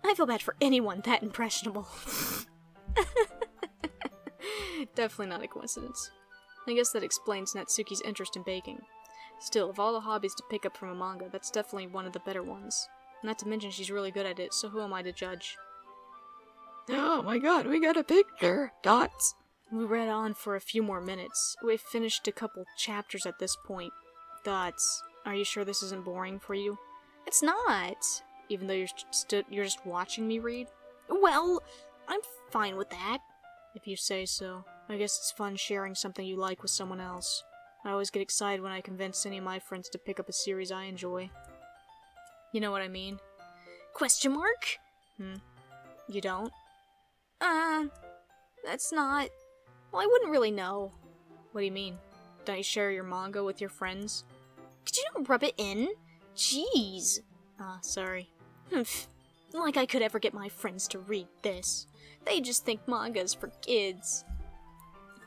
I feel bad for anyone that impressionable. Definitely not a coincidence. I guess that explains Natsuki's interest in baking. Still, of all the hobbies to pick up from a manga, that's definitely one of the better ones. Not to mention she's really good at it, so who am I to judge? Oh my god, we got a picture! Dots! We read on for a few more minutes. We've finished a couple chapters at this point. Dots, are you sure this isn't boring for you? It's not! Even though you're just watching me read? Well, I'm fine with that. If you say so. I guess it's fun sharing something you like with someone else. I always get excited when I convince any of my friends to pick up a series I enjoy. You know what I mean? Question mark? You don't? That's not... Well, I wouldn't really know. What do you mean? Don't you share your manga with your friends? Could you not rub it in? Jeez. Sorry. Like I could ever get my friends to read this. They just think manga's for kids.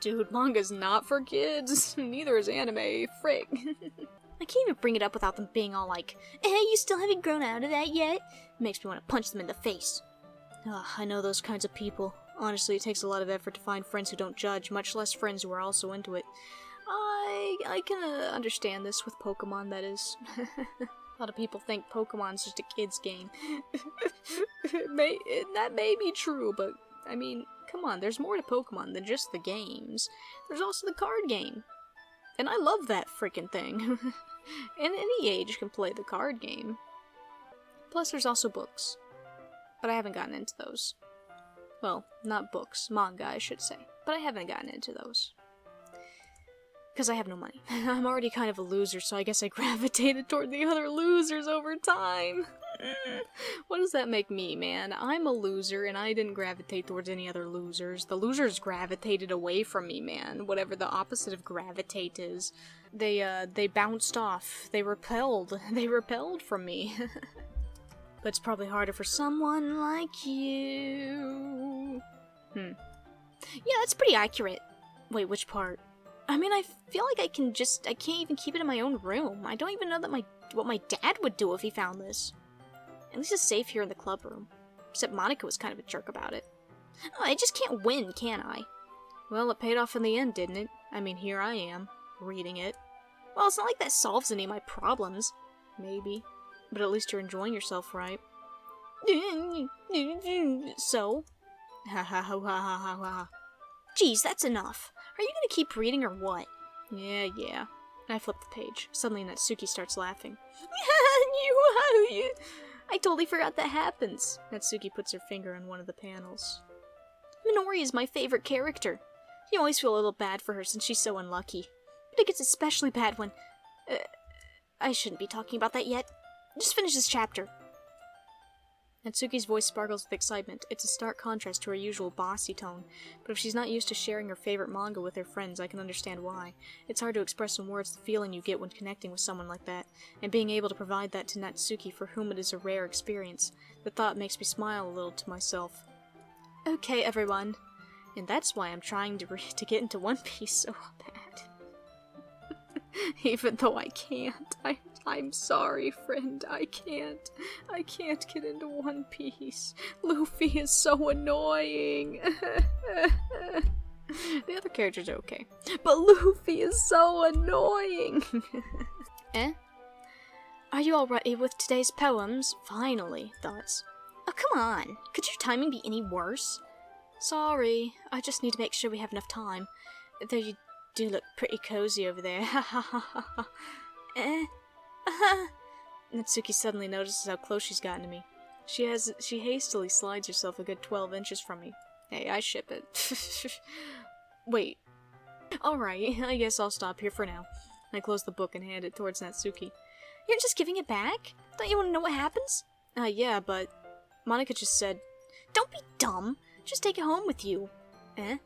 Dude, manga's not for kids. Neither is anime. Frick. I can't even bring it up without them being all like, you still haven't grown out of that yet? It makes me want to punch them in the face. I know those kinds of people. Honestly, it takes a lot of effort to find friends who don't judge, much less friends who are also into it. I can understand this with Pokemon, that is. A lot of people think Pokemon's just a kid's game. That may be true, but, I mean, come on, there's more to Pokemon than just the games. There's also the card game. And I love that freaking thing. And any age can play the card game. Plus, there's also books. But I haven't gotten into those. Well, not books, manga, I should say. But I haven't gotten into those. Because I have no money. I'm already kind of a loser, so I guess I gravitated toward the other losers over time. What does that make me, man? I'm a loser, and I didn't gravitate towards any other losers. The losers gravitated away from me, man. Whatever the opposite of gravitate is. They bounced off. They repelled. They repelled from me. But it's probably harder for someone like you. Yeah, that's pretty accurate. Wait, which part? I mean, I feel like I can't even keep it in my own room. I don't even know what my dad would do if he found this. At least it's safe here in the club room. Except Monica was kind of a jerk about it. Oh, I just can't win, can I? Well, it paid off in the end, didn't it? I mean, here I am, reading it. Well, it's not like that solves any of my problems. Maybe. But at least you're enjoying yourself, right? So? Ha ha ha ha ha ha. Geez, that's enough. Are you gonna keep reading or what? Yeah. I flip the page. Suddenly Natsuki starts laughing. I totally forgot that happens. Natsuki puts her finger on one of the panels. Minori is my favorite character. You always feel a little bad for her since she's so unlucky. But it gets especially bad when... I shouldn't be talking about that yet. Just finish this chapter. Natsuki's voice sparkles with excitement. It's a stark contrast to her usual bossy tone, but if she's not used to sharing her favorite manga with her friends, I can understand why. It's hard to express in words the feeling you get when connecting with someone like that, and being able to provide that to Natsuki, for whom it is a rare experience. The thought makes me smile a little to myself. Okay, everyone. And that's why I'm trying to get into One Piece so bad. Even though I can't. I'm sorry, friend. I can't get into One Piece. Luffy is so annoying. The other characters are okay. But Luffy is so annoying. Eh? Are you all ready with today's poems? Finally, thoughts. Oh, come on. Could your timing be any worse? Sorry. I just need to make sure we have enough time. Though you do look pretty cozy over there. Ha ha ha ha ha. Eh? Natsuki suddenly notices how close she's gotten to me. She hastily slides herself a good 12 inches from me. Hey, I ship it. Wait. Alright, I guess I'll stop here for now. I close the book and hand it towards Natsuki. You're just giving it back? Don't you want to know what happens? Yeah, but... Monica just said... Don't be dumb! Just take it home with you. Eh?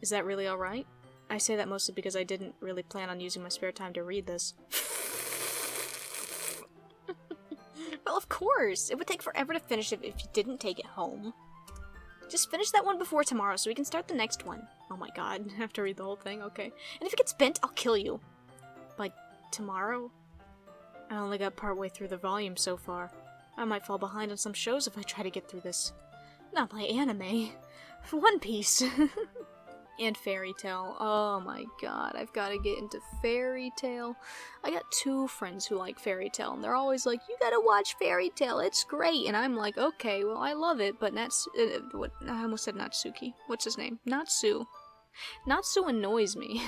Is that really alright? I say that mostly because I didn't really plan on using my spare time to read this. Well, of course! It would take forever to finish it if you didn't take it home. Just finish that one before tomorrow so we can start the next one. Oh my god, I have to read the whole thing? Okay. And if it gets bent, I'll kill you. By tomorrow? I only got partway through the volume so far. I might fall behind on some shows if I try to get through this. Not my anime. One Piece. And Fairy Tail. Oh my god, I've got to get into Fairy Tail. I got 2 friends who like Fairy Tail, and they're always like, you gotta watch Fairy Tail, it's great. And I'm like, okay, well, I love it, but I almost said Natsuki. What's his name? Natsu. Natsu annoys me.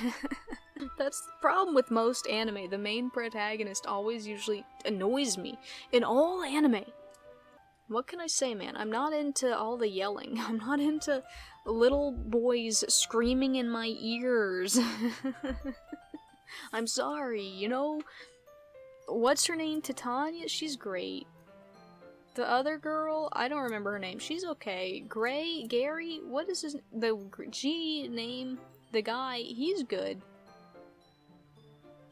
That's the problem with most anime. The main protagonist always usually annoys me. In all anime. What can I say, man? I'm not into all the yelling. I'm not into little boys screaming in my ears. I'm sorry, you know? What's her name? Titania? She's great. The other girl? I don't remember her name. She's okay. Gary? What is the G name? The guy? He's good.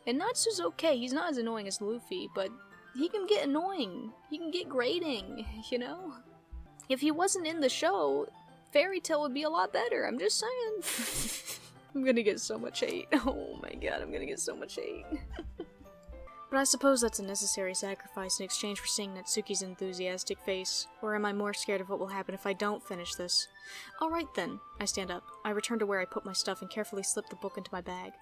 And Natsu's okay. He's not as annoying as Luffy, but he can get annoying. He can get grating, you know? If he wasn't in the show, Fairy Tail would be a lot better. I'm just saying. I'm gonna get so much hate. Oh my god, I'm gonna get so much hate. But I suppose that's a necessary sacrifice in exchange for seeing Natsuki's enthusiastic face. Or am I more scared of what will happen if I don't finish this? Alright then. I stand up. I return to where I put my stuff and carefully slip the book into my bag.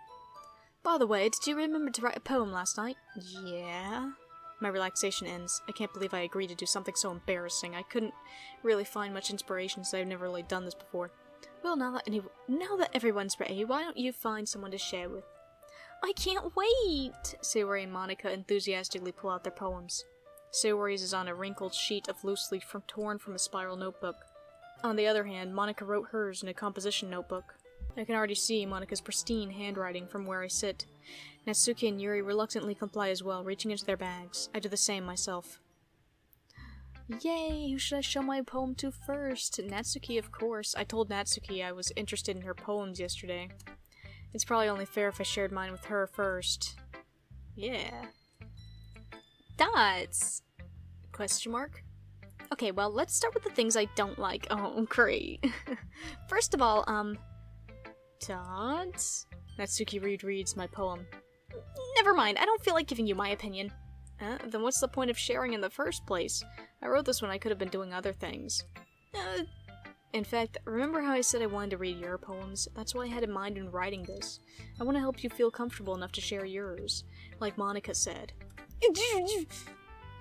By the way, did you remember to write a poem last night? Yeah. My relaxation ends. I can't believe I agreed to do something so embarrassing. I couldn't really find much inspiration since I've never really done this before. Well, now that everyone's ready, why don't you find someone to share with? I can't wait! Sayori and Monica enthusiastically pull out their poems. Sayori's is on a wrinkled sheet of loose leaf torn from a spiral notebook. On the other hand, Monica wrote hers in a composition notebook. I can already see Monica's pristine handwriting from where I sit. Natsuki and Yuri reluctantly comply as well, reaching into their bags. I do the same myself. Yay! Who should I show my poem to first? Natsuki, of course. I told Natsuki I was interested in her poems yesterday. It's probably only fair if I shared mine with her first. Yeah. Dots! Question mark? Okay, well, let's start with the things I don't like. Oh, great. First of all, dots? Natsuki reads my poem. Never mind, I don't feel like giving you my opinion. Then what's the point of sharing in the first place? I wrote this when I could have been doing other things. In fact, remember how I said I wanted to read your poems? That's what I had in mind in writing this. I want to help you feel comfortable enough to share yours, like Monica said.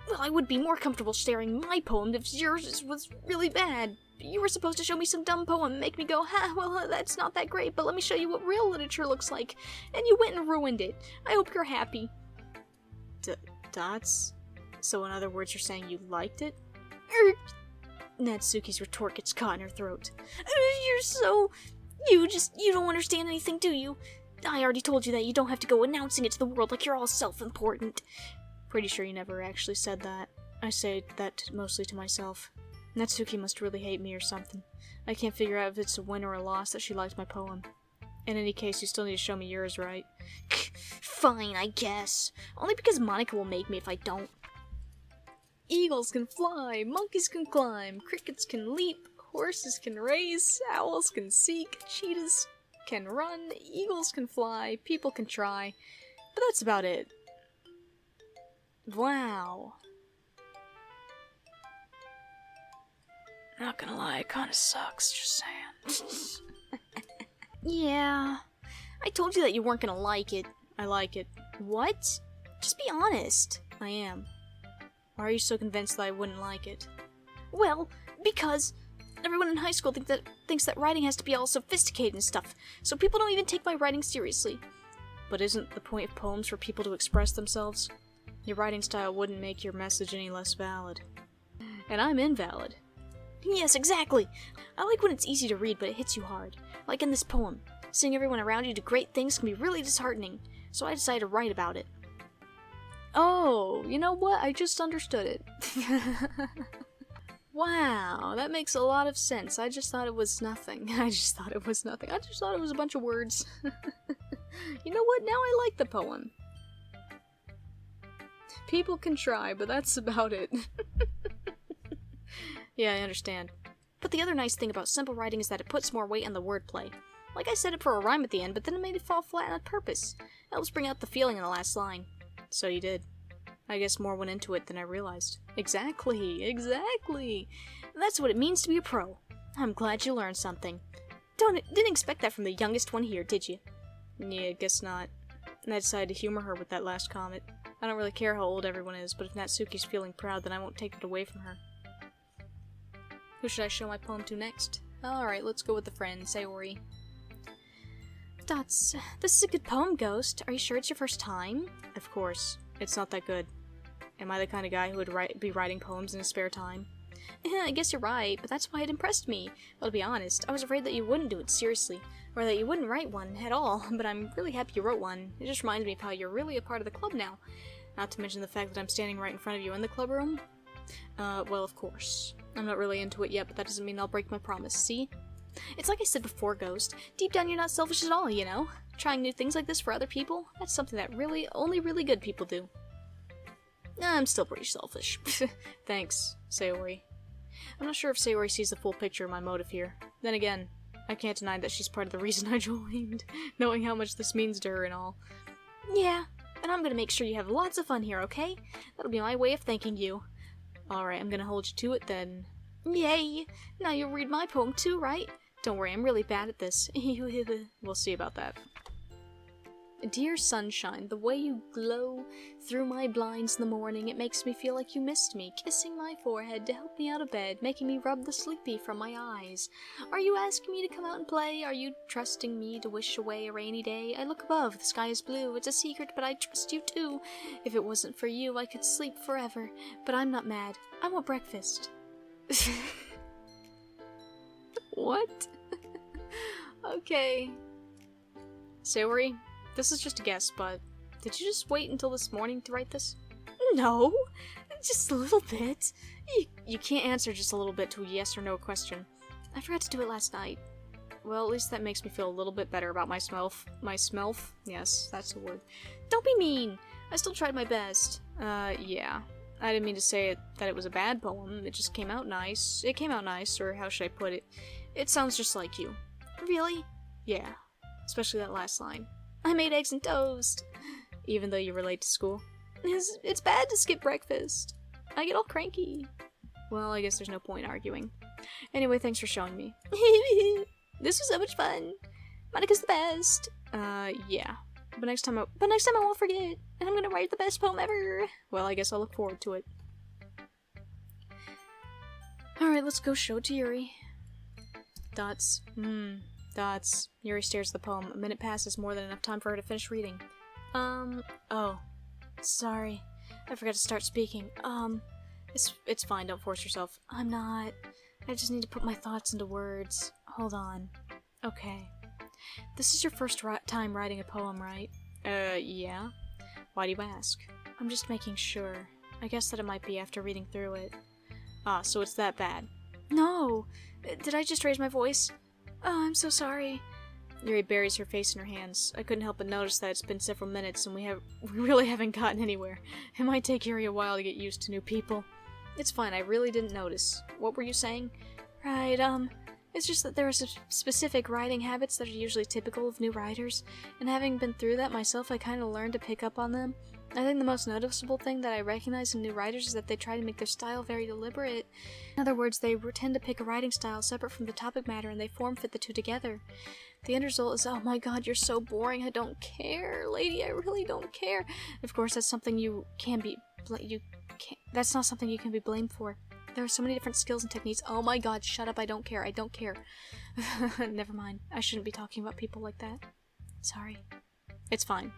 Well, I would be more comfortable sharing my poem if yours was really bad. You were supposed to show me some dumb poem and make me go, well, that's not that great, but let me show you what real literature looks like. And you went and ruined it. I hope you're happy. Dots? So in other words, you're saying you liked it? Natsuki's retort gets caught in her throat. You're so... You don't understand anything, do you? I already told you that you don't have to go announcing it to the world like you're all self-important. Pretty sure you never actually said that. I say that mostly to myself. Natsuki must really hate me or something. I can't figure out if it's a win or a loss that she liked my poem. In any case, you still need to show me yours, right? Fine, I guess. Only because Monica will make me if I don't. Eagles can fly, monkeys can climb, crickets can leap, horses can race, owls can seek, cheetahs can run, eagles can fly, people can try. But that's about it. Wow. Not gonna lie, it kinda sucks, just saying. Yeah. I told you that you weren't gonna like it. I like it. What? Just be honest. I am. Why are you so convinced that I wouldn't like it? Well, because everyone in high school thinks that writing has to be all sophisticated and stuff, so people don't even take my writing seriously. But isn't the point of poems for people to express themselves? Your writing style wouldn't make your message any less valid. And I'm invalid. Yes, exactly! I like when it's easy to read, but it hits you hard. Like in this poem. Seeing everyone around you do great things can be really disheartening, so I decided to write about it. Oh, you know what? I just understood it. Wow, that makes a lot of sense. I just thought it was nothing. I just thought it was a bunch of words. You know what? Now I like the poem. People can try, but that's about it. Yeah, I understand. But the other nice thing about simple writing is that it puts more weight on the wordplay. Like I said it for a rhyme at the end, but then it made it fall flat on purpose. It helps bring out the feeling in the last line. So you did. I guess more went into it than I realized. Exactly. That's what it means to be a pro. I'm glad you learned something. Didn't expect that from the youngest one here, did you? Yeah, guess not. And I decided to humor her with that last comment. I don't really care how old everyone is, but if Natsuki's feeling proud, then I won't take it away from her. Who should I show my poem to next? Alright, let's go with the friend, Sayori. Dots, this is a good poem, Ghost. Are you sure it's your first time? Of course. It's not that good. Am I the kind of guy who would be writing poems in his spare time? I guess you're right, but that's why it impressed me. Well, to be honest, I was afraid that you wouldn't do it seriously, or that you wouldn't write one at all, but I'm really happy you wrote one. It just reminds me of how you're really a part of the club now. Not to mention the fact that I'm standing right in front of you in the club room. Well, of course. I'm not really into it yet, but that doesn't mean I'll break my promise, see? It's like I said before, Ghost. Deep down, you're not selfish at all, you know? Trying new things like this for other people, that's something that only really good people do. I'm still pretty selfish. Thanks, Sayori. I'm not sure if Sayori sees the full picture of my motive here. Then again, I can't deny that she's part of the reason I joined, knowing how much this means to her and all. Yeah, and I'm gonna make sure you have lots of fun here, okay? That'll be my way of thanking you. Alright, I'm gonna hold you to it then. Yay! Now you'll read my poem too, right? Don't worry, I'm really bad at this. We'll see about that. Dear sunshine, the way you glow through my blinds in the morning, it makes me feel like you missed me, kissing my forehead to help me out of bed, making me rub the sleepy from my eyes. Are you asking me to come out and play? Are you trusting me to wish away a rainy day? I look above, the sky is blue, it's a secret, but I trust you too. If it wasn't for you, I could sleep forever, but I'm not mad. I want breakfast. What? Okay. Sayori? This is just a guess, but did you just wait until this morning to write this? No, just a little bit. You can't answer just a little bit to a yes or no question. I forgot to do it last night. Well, at least that makes me feel a little bit better about myself. Myself? Yes, that's the word. Don't be mean! I still tried my best. Yeah. I didn't mean to say that it was a bad poem. It just came out nice. It came out nice, or how should I put it? It sounds just like you. Really? Yeah. Especially that last line. I made eggs and toast. Even though you were late to school. It's bad to skip breakfast. I get all cranky. Well, I guess there's no point arguing. Anyway, thanks for showing me. This was so much fun. Monica's the best. Yeah. But next time I won't forget. And I'm gonna write the best poem ever. Well, I guess I'll look forward to it. Alright, let's go show it to Yuri. Dots. Dots. Yuri stares at the poem. A minute passes, more than enough time for her to finish reading. Oh. Sorry. I forgot to start speaking. It's fine, don't force yourself. I'm not. I just need to put my thoughts into words. Hold on. Okay. This is your first time writing a poem, right? Yeah. Why do you ask? I'm just making sure. I guess that it might be after reading through it. Ah, so it's that bad. No! Did I just raise my voice? Oh, I'm so sorry. Yuri buries her face in her hands. I couldn't help but notice that it's been several minutes and we really haven't gotten anywhere. It might take Yuri a while to get used to new people. It's fine, I really didn't notice. What were you saying? Right, it's just that there are specific writing habits that are usually typical of new writers, and having been through that myself, I kind of learned to pick up on them. I think the most noticeable thing that I recognize in new writers is that they try to make their style very deliberate. In other words, they tend to pick a writing style separate from the topic matter and they form-fit the two together. The end result is, oh my god, you're so boring, I don't care, lady, I really don't care. Of course, that's something that's not something you can be blamed for. There are so many different skills and techniques. Oh my god, shut up, I don't care. Never mind, I shouldn't be talking about people like that. Sorry. It's fine.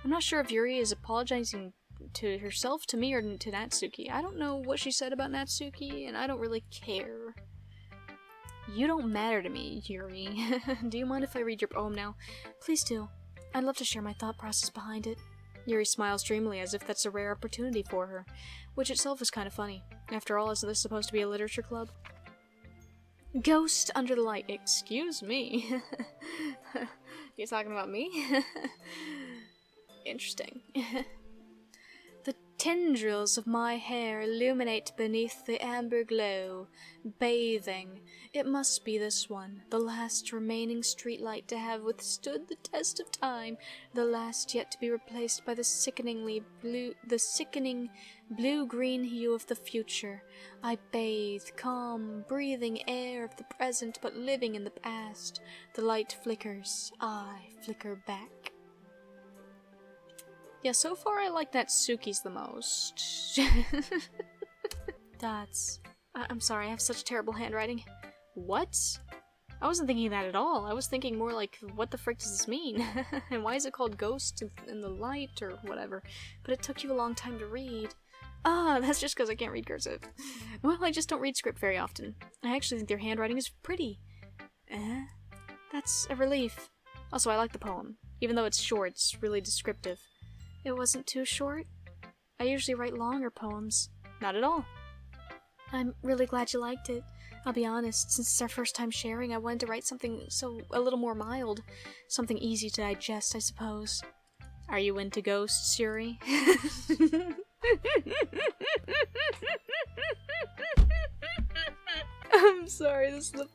I'm not sure if Yuri is apologizing to herself, to me, or to Natsuki. I don't know what she said about Natsuki, and I don't really care. You don't matter to me, Yuri. Do you mind if I read your poem now? Please do. I'd love to share my thought process behind it. Yuri smiles dreamily as if that's a rare opportunity for her, which itself is kind of funny. After all, isn't this supposed to be a literature club? Ghost under the light. Excuse me. You talking about me? Interesting. The tendrils of my hair illuminate beneath the amber glow, bathing. It must be this one, the last remaining streetlight to have withstood the test of time, the last yet to be replaced by the sickening blue-green hue of the future. I bathe, calm, breathing air of the present, but living in the past. The light flickers, I flicker back. Yeah, so far I like Natsuki's the most. Dots. I'm sorry, I have such terrible handwriting. What? I wasn't thinking that at all. I was thinking more like, what the frick does this mean? And why is it called Ghost in the Light or whatever? But it took you a long time to read. Ah, that's just because I can't read cursive. Well, I just don't read script very often. I actually think their handwriting is pretty. That's a relief. Also, I like the poem. Even though it's short, it's really descriptive. It wasn't too short. I usually write longer poems. Not at all. I'm really glad you liked it. I'll be honest, since it's our first time sharing, I wanted to write something a little more mild. Something easy to digest, I suppose. Are you into ghosts, Yuri? I'm sorry, this is the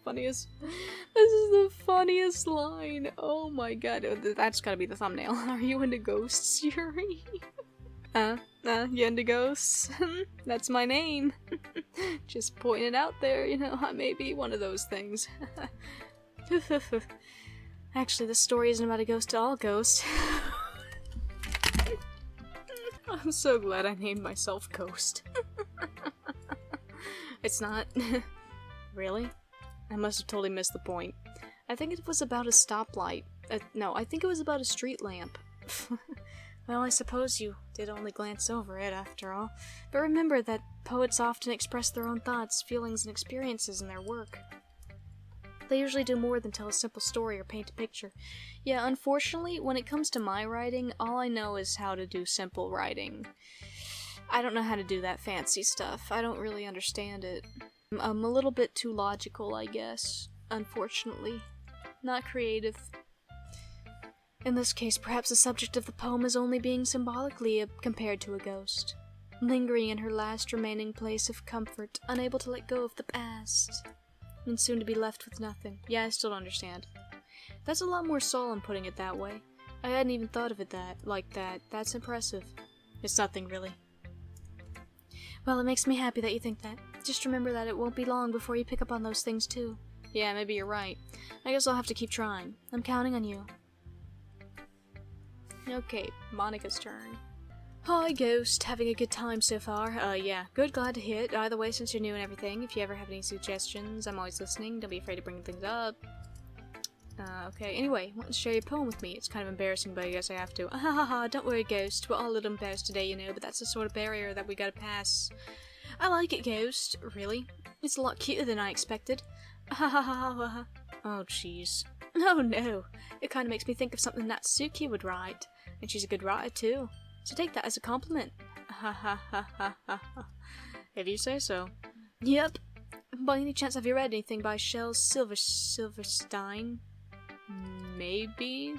funniest line. Oh my god, that's gotta be the thumbnail. Are you into ghosts, Yuri? You into ghosts? That's my name. Just pointing it out there, I may be one of those things. Actually, this story isn't about a ghost at all, Ghost. I'm so glad I named myself Ghost. It's not. Really? I must have totally missed the point. I think it was about a stoplight. No, I think it was about a street lamp. Well, I suppose you did only glance over it, after all. But remember that poets often express their own thoughts, feelings, and experiences in their work. They usually do more than tell a simple story or paint a picture. Yeah, unfortunately, when it comes to my writing, all I know is how to do simple writing. I don't know how to do that fancy stuff. I don't really understand it. I'm a little bit too logical, I guess. Unfortunately. Not creative. In this case, perhaps the subject of the poem is only being symbolically compared to a ghost. Lingering in her last remaining place of comfort, unable to let go of the past. And soon to be left with nothing. Yeah, I still don't understand. That's a lot more solemn putting it that way. I hadn't even thought of it like that. That's impressive. It's nothing, really. Well, it makes me happy that you think that. Just remember that it won't be long before you pick up on those things, too. Yeah, maybe you're right. I guess I'll have to keep trying. I'm counting on you. Okay, Monica's turn. Hi, Ghost. Having a good time so far? Yeah. Good, glad to hear it. Either way, since you're new and everything, if you ever have any suggestions, I'm always listening. Don't be afraid to bring things up. Okay. Anyway, want to share your poem with me? It's kind of embarrassing, but I guess I have to. Ha ha ha, don't worry, Ghost. We're all a little embarrassed today, you know, but that's the sort of barrier that we gotta pass. I like it, Ghost. Really? It's a lot cuter than I expected. Ha ha ha ha ha. Oh, jeez. Oh, no. It kind of makes me think of something Natsuki would write. And she's a good writer, too. So take that as a compliment. Ha ha ha ha ha ha. If you say so. Yep. By any chance, have you read anything by Shel Silverstein? Maybe?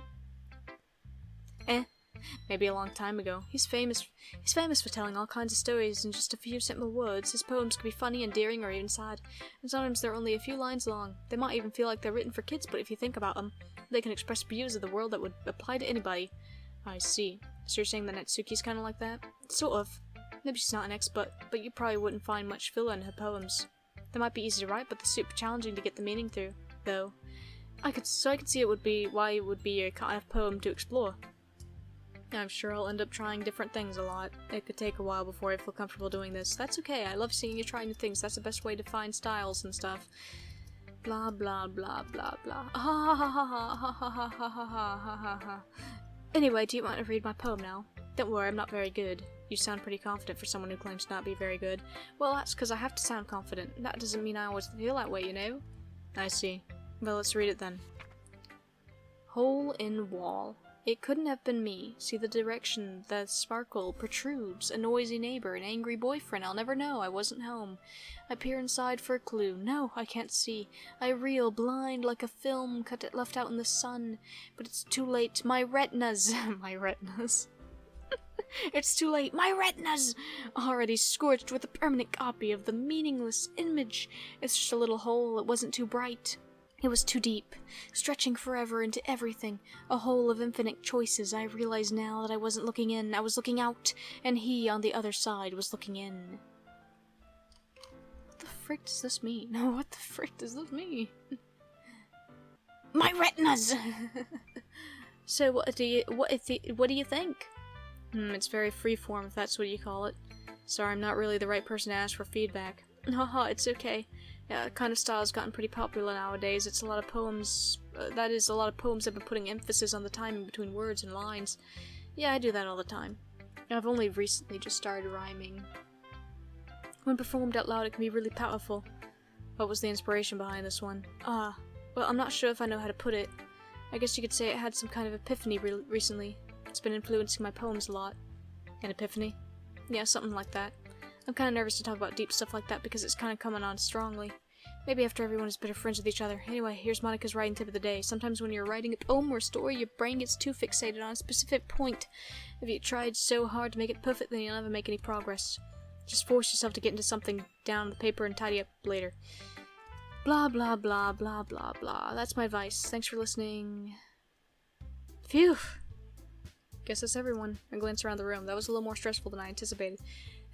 Maybe a long time ago. He's famous for telling all kinds of stories in just a few simple words. His poems can be funny, endearing, or even sad. And sometimes they're only a few lines long. They might even feel like they're written for kids, but if you think about them, they can express views of the world that would apply to anybody. I see. So you're saying that Natsuki's kind of like that? Sort of. Maybe she's not an expert, but you probably wouldn't find much filler in her poems. They might be easy to write, but they're super challenging to get the meaning through, though. I could see why it would be a kind of poem to explore. I'm sure I'll end up trying different things a lot. It could take a while before I feel comfortable doing this. That's okay, I love seeing you try new things. That's the best way to find styles and stuff. Blah blah blah blah blah. Ha ha ha ha ha ha ha ha ha ha ha ha. Anyway, do you want to read my poem now? Don't worry, I'm not very good. You sound pretty confident for someone who claims to not be very good. Well, that's because I have to sound confident. That doesn't mean I always feel that way, you know? I see. Well, let's read it then. Hole in wall. It couldn't have been me. See the direction the sparkle protrudes. A noisy neighbor, an angry boyfriend. I'll never know. I wasn't home. I peer inside for a clue. No, I can't see. I reel, blind like a film left out in the sun. But it's too late. My retinas. My retinas. It's too late. My retinas! Already scorched with a permanent copy of the meaningless image. It's just a little hole. It wasn't too bright. It was too deep, stretching forever into everything, a hole of infinite choices. I realize now that I wasn't looking in, I was looking out, and he on the other side was looking in. What the frick does this mean? What the frick does this mean? My retinas! So what do you think? It's very freeform, if that's what you call it. Sorry, I'm not really the right person to ask for feedback. Haha, it's okay. Yeah, kind of style has gotten pretty popular nowadays. It's a lot of poems, a lot of poems have been putting emphasis on the timing between words and lines. Yeah, I do that all the time. I've only recently just started rhyming. When performed out loud, it can be really powerful. What was the inspiration behind this one? Well, I'm not sure if I know how to put it. I guess you could say it had some kind of epiphany recently. It's been influencing my poems a lot. An epiphany? Yeah, something like that. I'm kind of nervous to talk about deep stuff like that because it's kind of coming on strongly. Maybe after everyone is better friends with each other. Anyway, here's Monica's writing tip of the day. Sometimes when you're writing a poem or a story, your brain gets too fixated on a specific point. If you tried so hard to make it perfect, then you'll never make any progress. Just force yourself to get into something down on the paper and tidy up later. Blah, blah, blah, blah, blah, blah. That's my advice. Thanks for listening. Phew. Guess that's everyone. I glanced around the room. That was a little more stressful than I anticipated.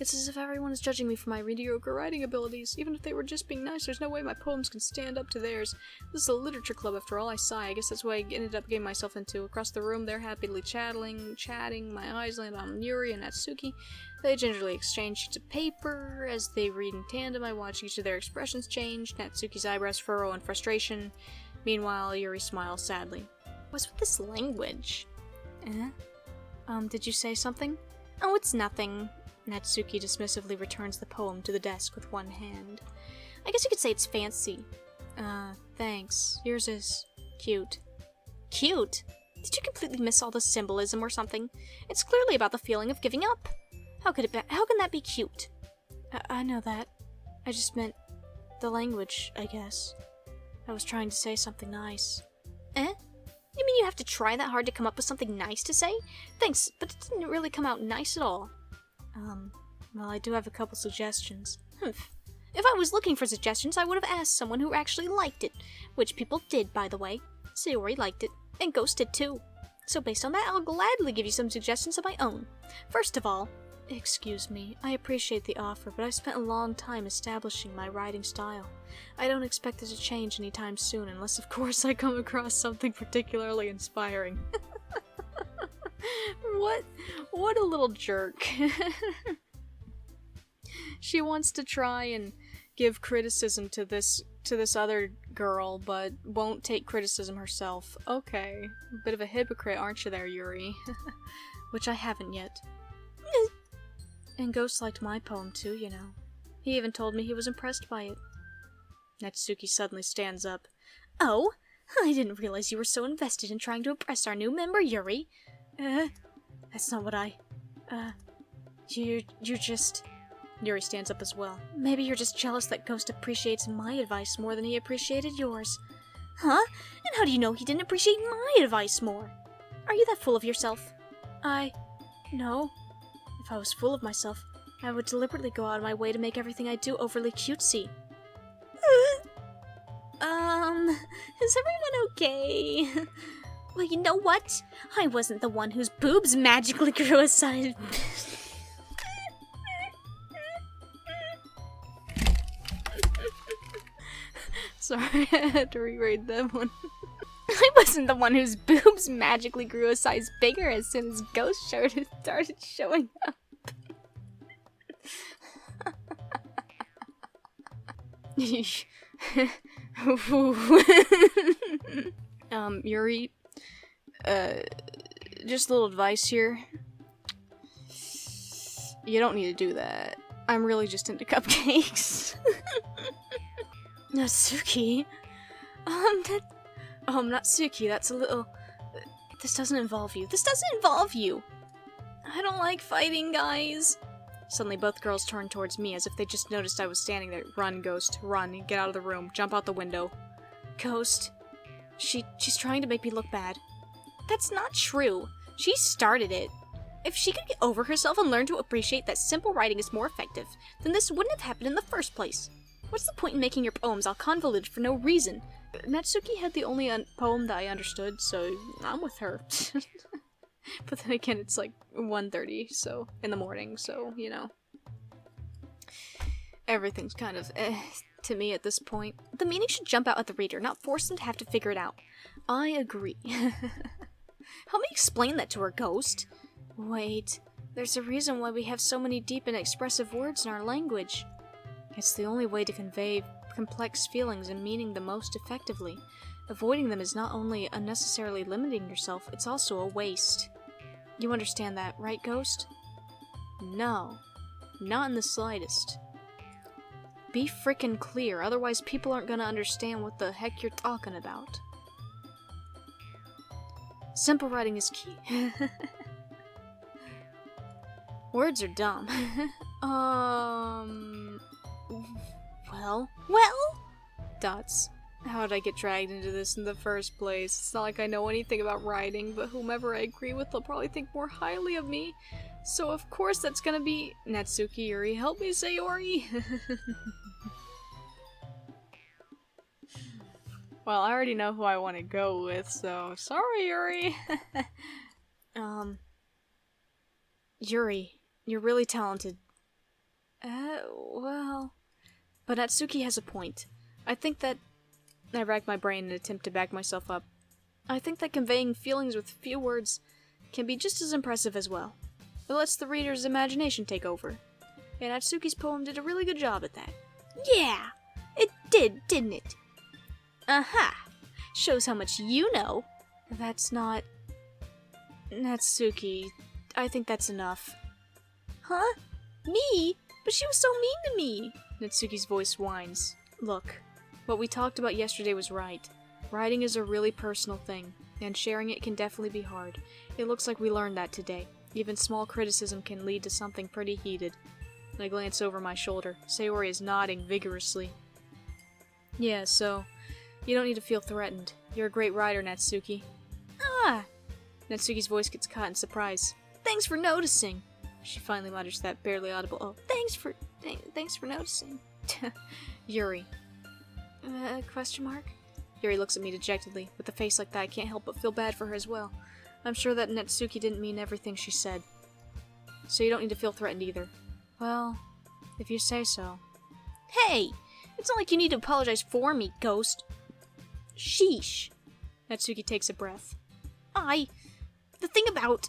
It's as if everyone is judging me for my mediocre writing abilities. Even if they were just being nice, there's no way my poems can stand up to theirs. This is a literature club after all. I sigh. I guess that's what I ended up getting myself into. Across the room, they're happily chatting. My eyes land on Yuri and Natsuki. They gingerly exchange sheets of paper. As they read in tandem, I watch each of their expressions change. Natsuki's eyebrows furrow in frustration. Meanwhile, Yuri smiles sadly. What's with this language? Did you say something? Oh, it's nothing. Natsuki dismissively returns the poem to the desk with one hand. I guess you could say it's fancy. Thanks. Yours is cute. Cute? Did you completely miss all the symbolism or something? It's clearly about the feeling of giving up. How can that be cute? I know that. I just meant the language, I guess. I was trying to say something nice. You mean you have to try that hard to come up with something nice to say? Thanks, but it didn't really come out nice at all. Well, I do have a couple suggestions. If I was looking for suggestions, I would have asked someone who actually liked it. Which people did, by the way. Sayori liked it, and Ghost did too. So based on that, I'll gladly give you some suggestions of my own. First of all, excuse me, I appreciate the offer, but I've spent a long time establishing my writing style. I don't expect it to change anytime soon, unless of course I come across something particularly inspiring. What a little jerk. She wants to try and give criticism to this other girl, but won't take criticism herself. Okay. A bit of a hypocrite, aren't you there, Yuri? Which I haven't yet. And Ghost liked my poem too, you know. He even told me he was impressed by it. Natsuki suddenly stands up. Oh, I didn't realize you were so invested in trying to impress our new member, Yuri. That's not what you're just... Yuri stands up as well. Maybe you're just jealous that Ghost appreciates my advice more than he appreciated yours. Huh? And how do you know he didn't appreciate my advice more? Are you that full of yourself? No. If I was full of myself, I would deliberately go out of my way to make everything I do overly cutesy. Is everyone okay? Well, you know what? I wasn't the one whose boobs magically grew a size... Sorry, I had to reread that one. I wasn't the one whose boobs magically grew a size bigger as soon as Ghost started showing up. Yuri, just a little advice here. You don't need to do that. I'm really just into cupcakes. Natsuki? Natsuki, that's a little... This doesn't involve you. This doesn't involve you! I don't like fighting, guys. Suddenly both girls turned towards me as if they just noticed I was standing there. Run, Ghost. Run. Get out of the room. Jump out the window. Ghost. She's trying to make me look bad. That's not true. She started it. If she could get over herself and learn to appreciate that simple writing is more effective, then this wouldn't have happened in the first place. What's the point in making your poems all convoluted for no reason? Natsuki had the only poem that I understood, so I'm with her. But then again, it's like 1:30, so in the morning, so, you know. Everything's kind of to me at this point. The meaning should jump out at the reader, not force them to have to figure it out. I agree. Help me explain that to her, Ghost. Wait, there's a reason why we have so many deep and expressive words in our language. It's the only way to convey complex feelings and meaning the most effectively. Avoiding them is not only unnecessarily limiting yourself, it's also a waste. You understand that, right, Ghost? No. Not in the slightest. Be frickin' clear, otherwise people aren't gonna understand what the heck you're talking about. Simple writing is key. Words are dumb. Well? Dots. How did I get dragged into this in the first place? It's not like I know anything about writing, but whomever I agree with will probably think more highly of me. So of course that's gonna be... Natsuki, Yuri, help me, Sayori! Well, I already know who I want to go with, so sorry, Yuri! Yuri, you're really talented. Well... But Natsuki has a point. I think that... I racked my brain in an attempt to back myself up. I think that conveying feelings with few words can be just as impressive as well. It lets the reader's imagination take over. And Natsuki's poem did a really good job at that. Yeah! It did, didn't it? Aha! Shows how much you know. That's not... Natsuki, I think that's enough. Huh? Me? But she was so mean to me! Natsuki's voice whines. Look, what we talked about yesterday was right. Writing is a really personal thing, and sharing it can definitely be hard. It looks like we learned that today. Even small criticism can lead to something pretty heated. I glance over my shoulder. Sayori is nodding vigorously. Yeah, so... You don't need to feel threatened. You're a great writer, Natsuki. Ah! Natsuki's voice gets caught in surprise. Thanks for noticing! She finally mutters that barely audible, oh, thanks for noticing. Yuri. Question mark? Yuri looks at me dejectedly. With a face like that, I can't help but feel bad for her as well. I'm sure that Natsuki didn't mean everything she said. So you don't need to feel threatened either. Well, if you say so. Hey! It's not like you need to apologize for me, Ghost. Sheesh. Natsuki takes a breath. The thing about...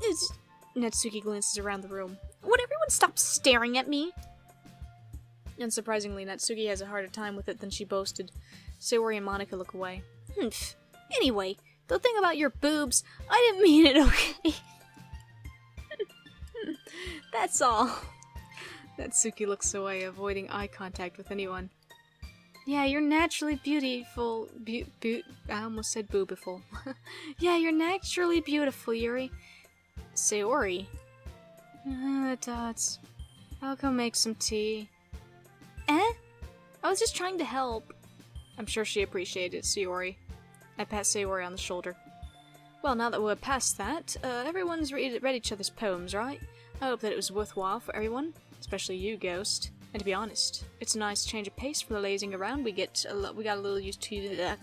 is... Natsuki glances around the room. Would everyone stop staring at me? Unsurprisingly, Natsuki has a harder time with it than she boasted. Sayori and Monica look away. Humph. Anyway, the thing about your boobs, I didn't mean it, okay? That's all. Natsuki looks away, avoiding eye contact with anyone. Yeah, you're naturally beautiful. I almost said boobiful. Yeah, you're naturally beautiful, Yuri. Sayori. Tots. I'll go make some tea. I was just trying to help. I'm sure she appreciated it, Sayori. I pat Sayori on the shoulder. Well, now that we're past that, everyone's read each other's poems, right? I hope that it was worthwhile for everyone, especially you, Ghost. And to be honest, it's a nice change of pace from the lazing around we got a little used to.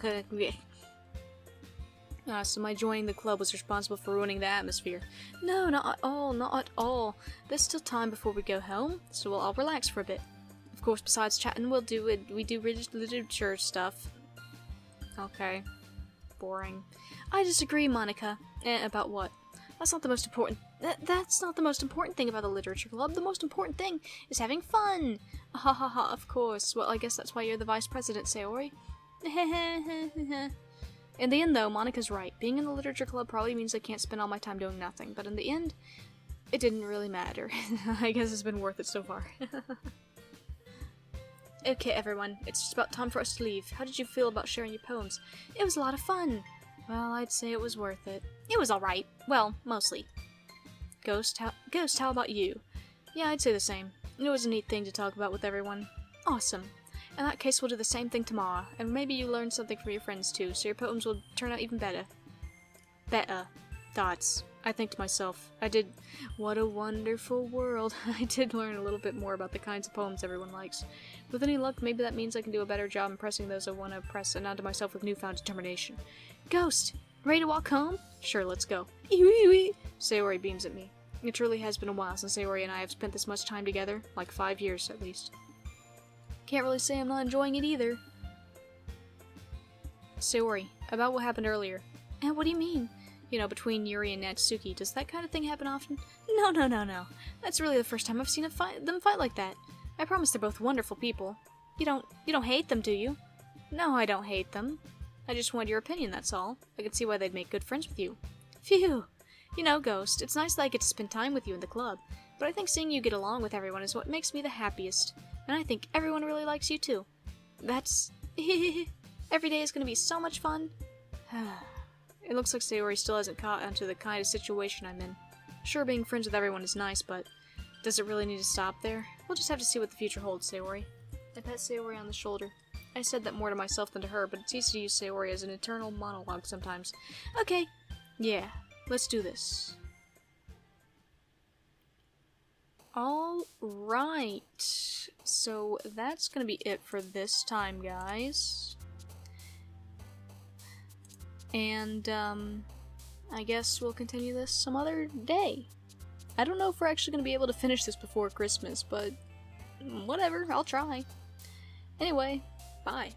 So my joining the club was responsible for ruining the atmosphere. No, not at all. There's still time before we go home, so we'll all relax for a bit. Of course, besides chatting, we do literature stuff. Okay. Boring. I disagree, Monica. About what? That's not the most important... That's not the most important thing about the literature club. The most important thing is having fun! Ha ha ha, of course. Well, I guess that's why you're the vice president, Sayori. In the end, though, Monica's right. Being in the literature club probably means I can't spend all my time doing nothing, but in the end, it didn't really matter. I guess it's been worth it so far. Okay, everyone, it's just about time for us to leave. How did you feel about sharing your poems? It was a lot of fun. Well, I'd say it was worth it. It was alright. Well, mostly. Ghost, how about you? Yeah, I'd say the same. It was a neat thing to talk about with everyone. Awesome. In that case, we'll do the same thing tomorrow, and maybe you learn something from your friends too, so your poems will turn out even better. Thoughts. I think to myself, what a wonderful world. I did learn a little bit more about the kinds of poems everyone likes. With any luck, maybe that means I can do a better job impressing those I want to impress and onto myself with newfound determination. Ghost! Ready to walk home? Sure, let's go. Sayori beams at me. It truly has been a while since Sayori and I have spent this much time together, like 5 years at least. Can't really say I'm not enjoying it either. Sayori, about what happened earlier. And what do you mean? You know, between Yuri and Natsuki, does that kind of thing happen often? No. That's really the first time I've seen them fight like that. I promise they're both wonderful people. You don't hate them, do you? No, I don't hate them. I just wanted your opinion, that's all. I could see why they'd make good friends with you. Phew! You know, Ghost, it's nice that I get to spend time with you in the club, but I think seeing you get along with everyone is what makes me the happiest. And I think everyone really likes you too. That's... Every day is gonna be so much fun. It looks like Sayori still hasn't caught onto the kind of situation I'm in. Sure, being friends with everyone is nice, but does it really need to stop there? We'll just have to see what the future holds, Sayori. I pat Sayori on the shoulder. I said that more to myself than to her, but it's easy to use Sayori as an internal monologue sometimes. Okay. Yeah, let's do this. Alright. So that's gonna be it for this time, guys. And, I guess we'll continue this some other day. I don't know if we're actually gonna be able to finish this before Christmas, but whatever, I'll try. Anyway, bye.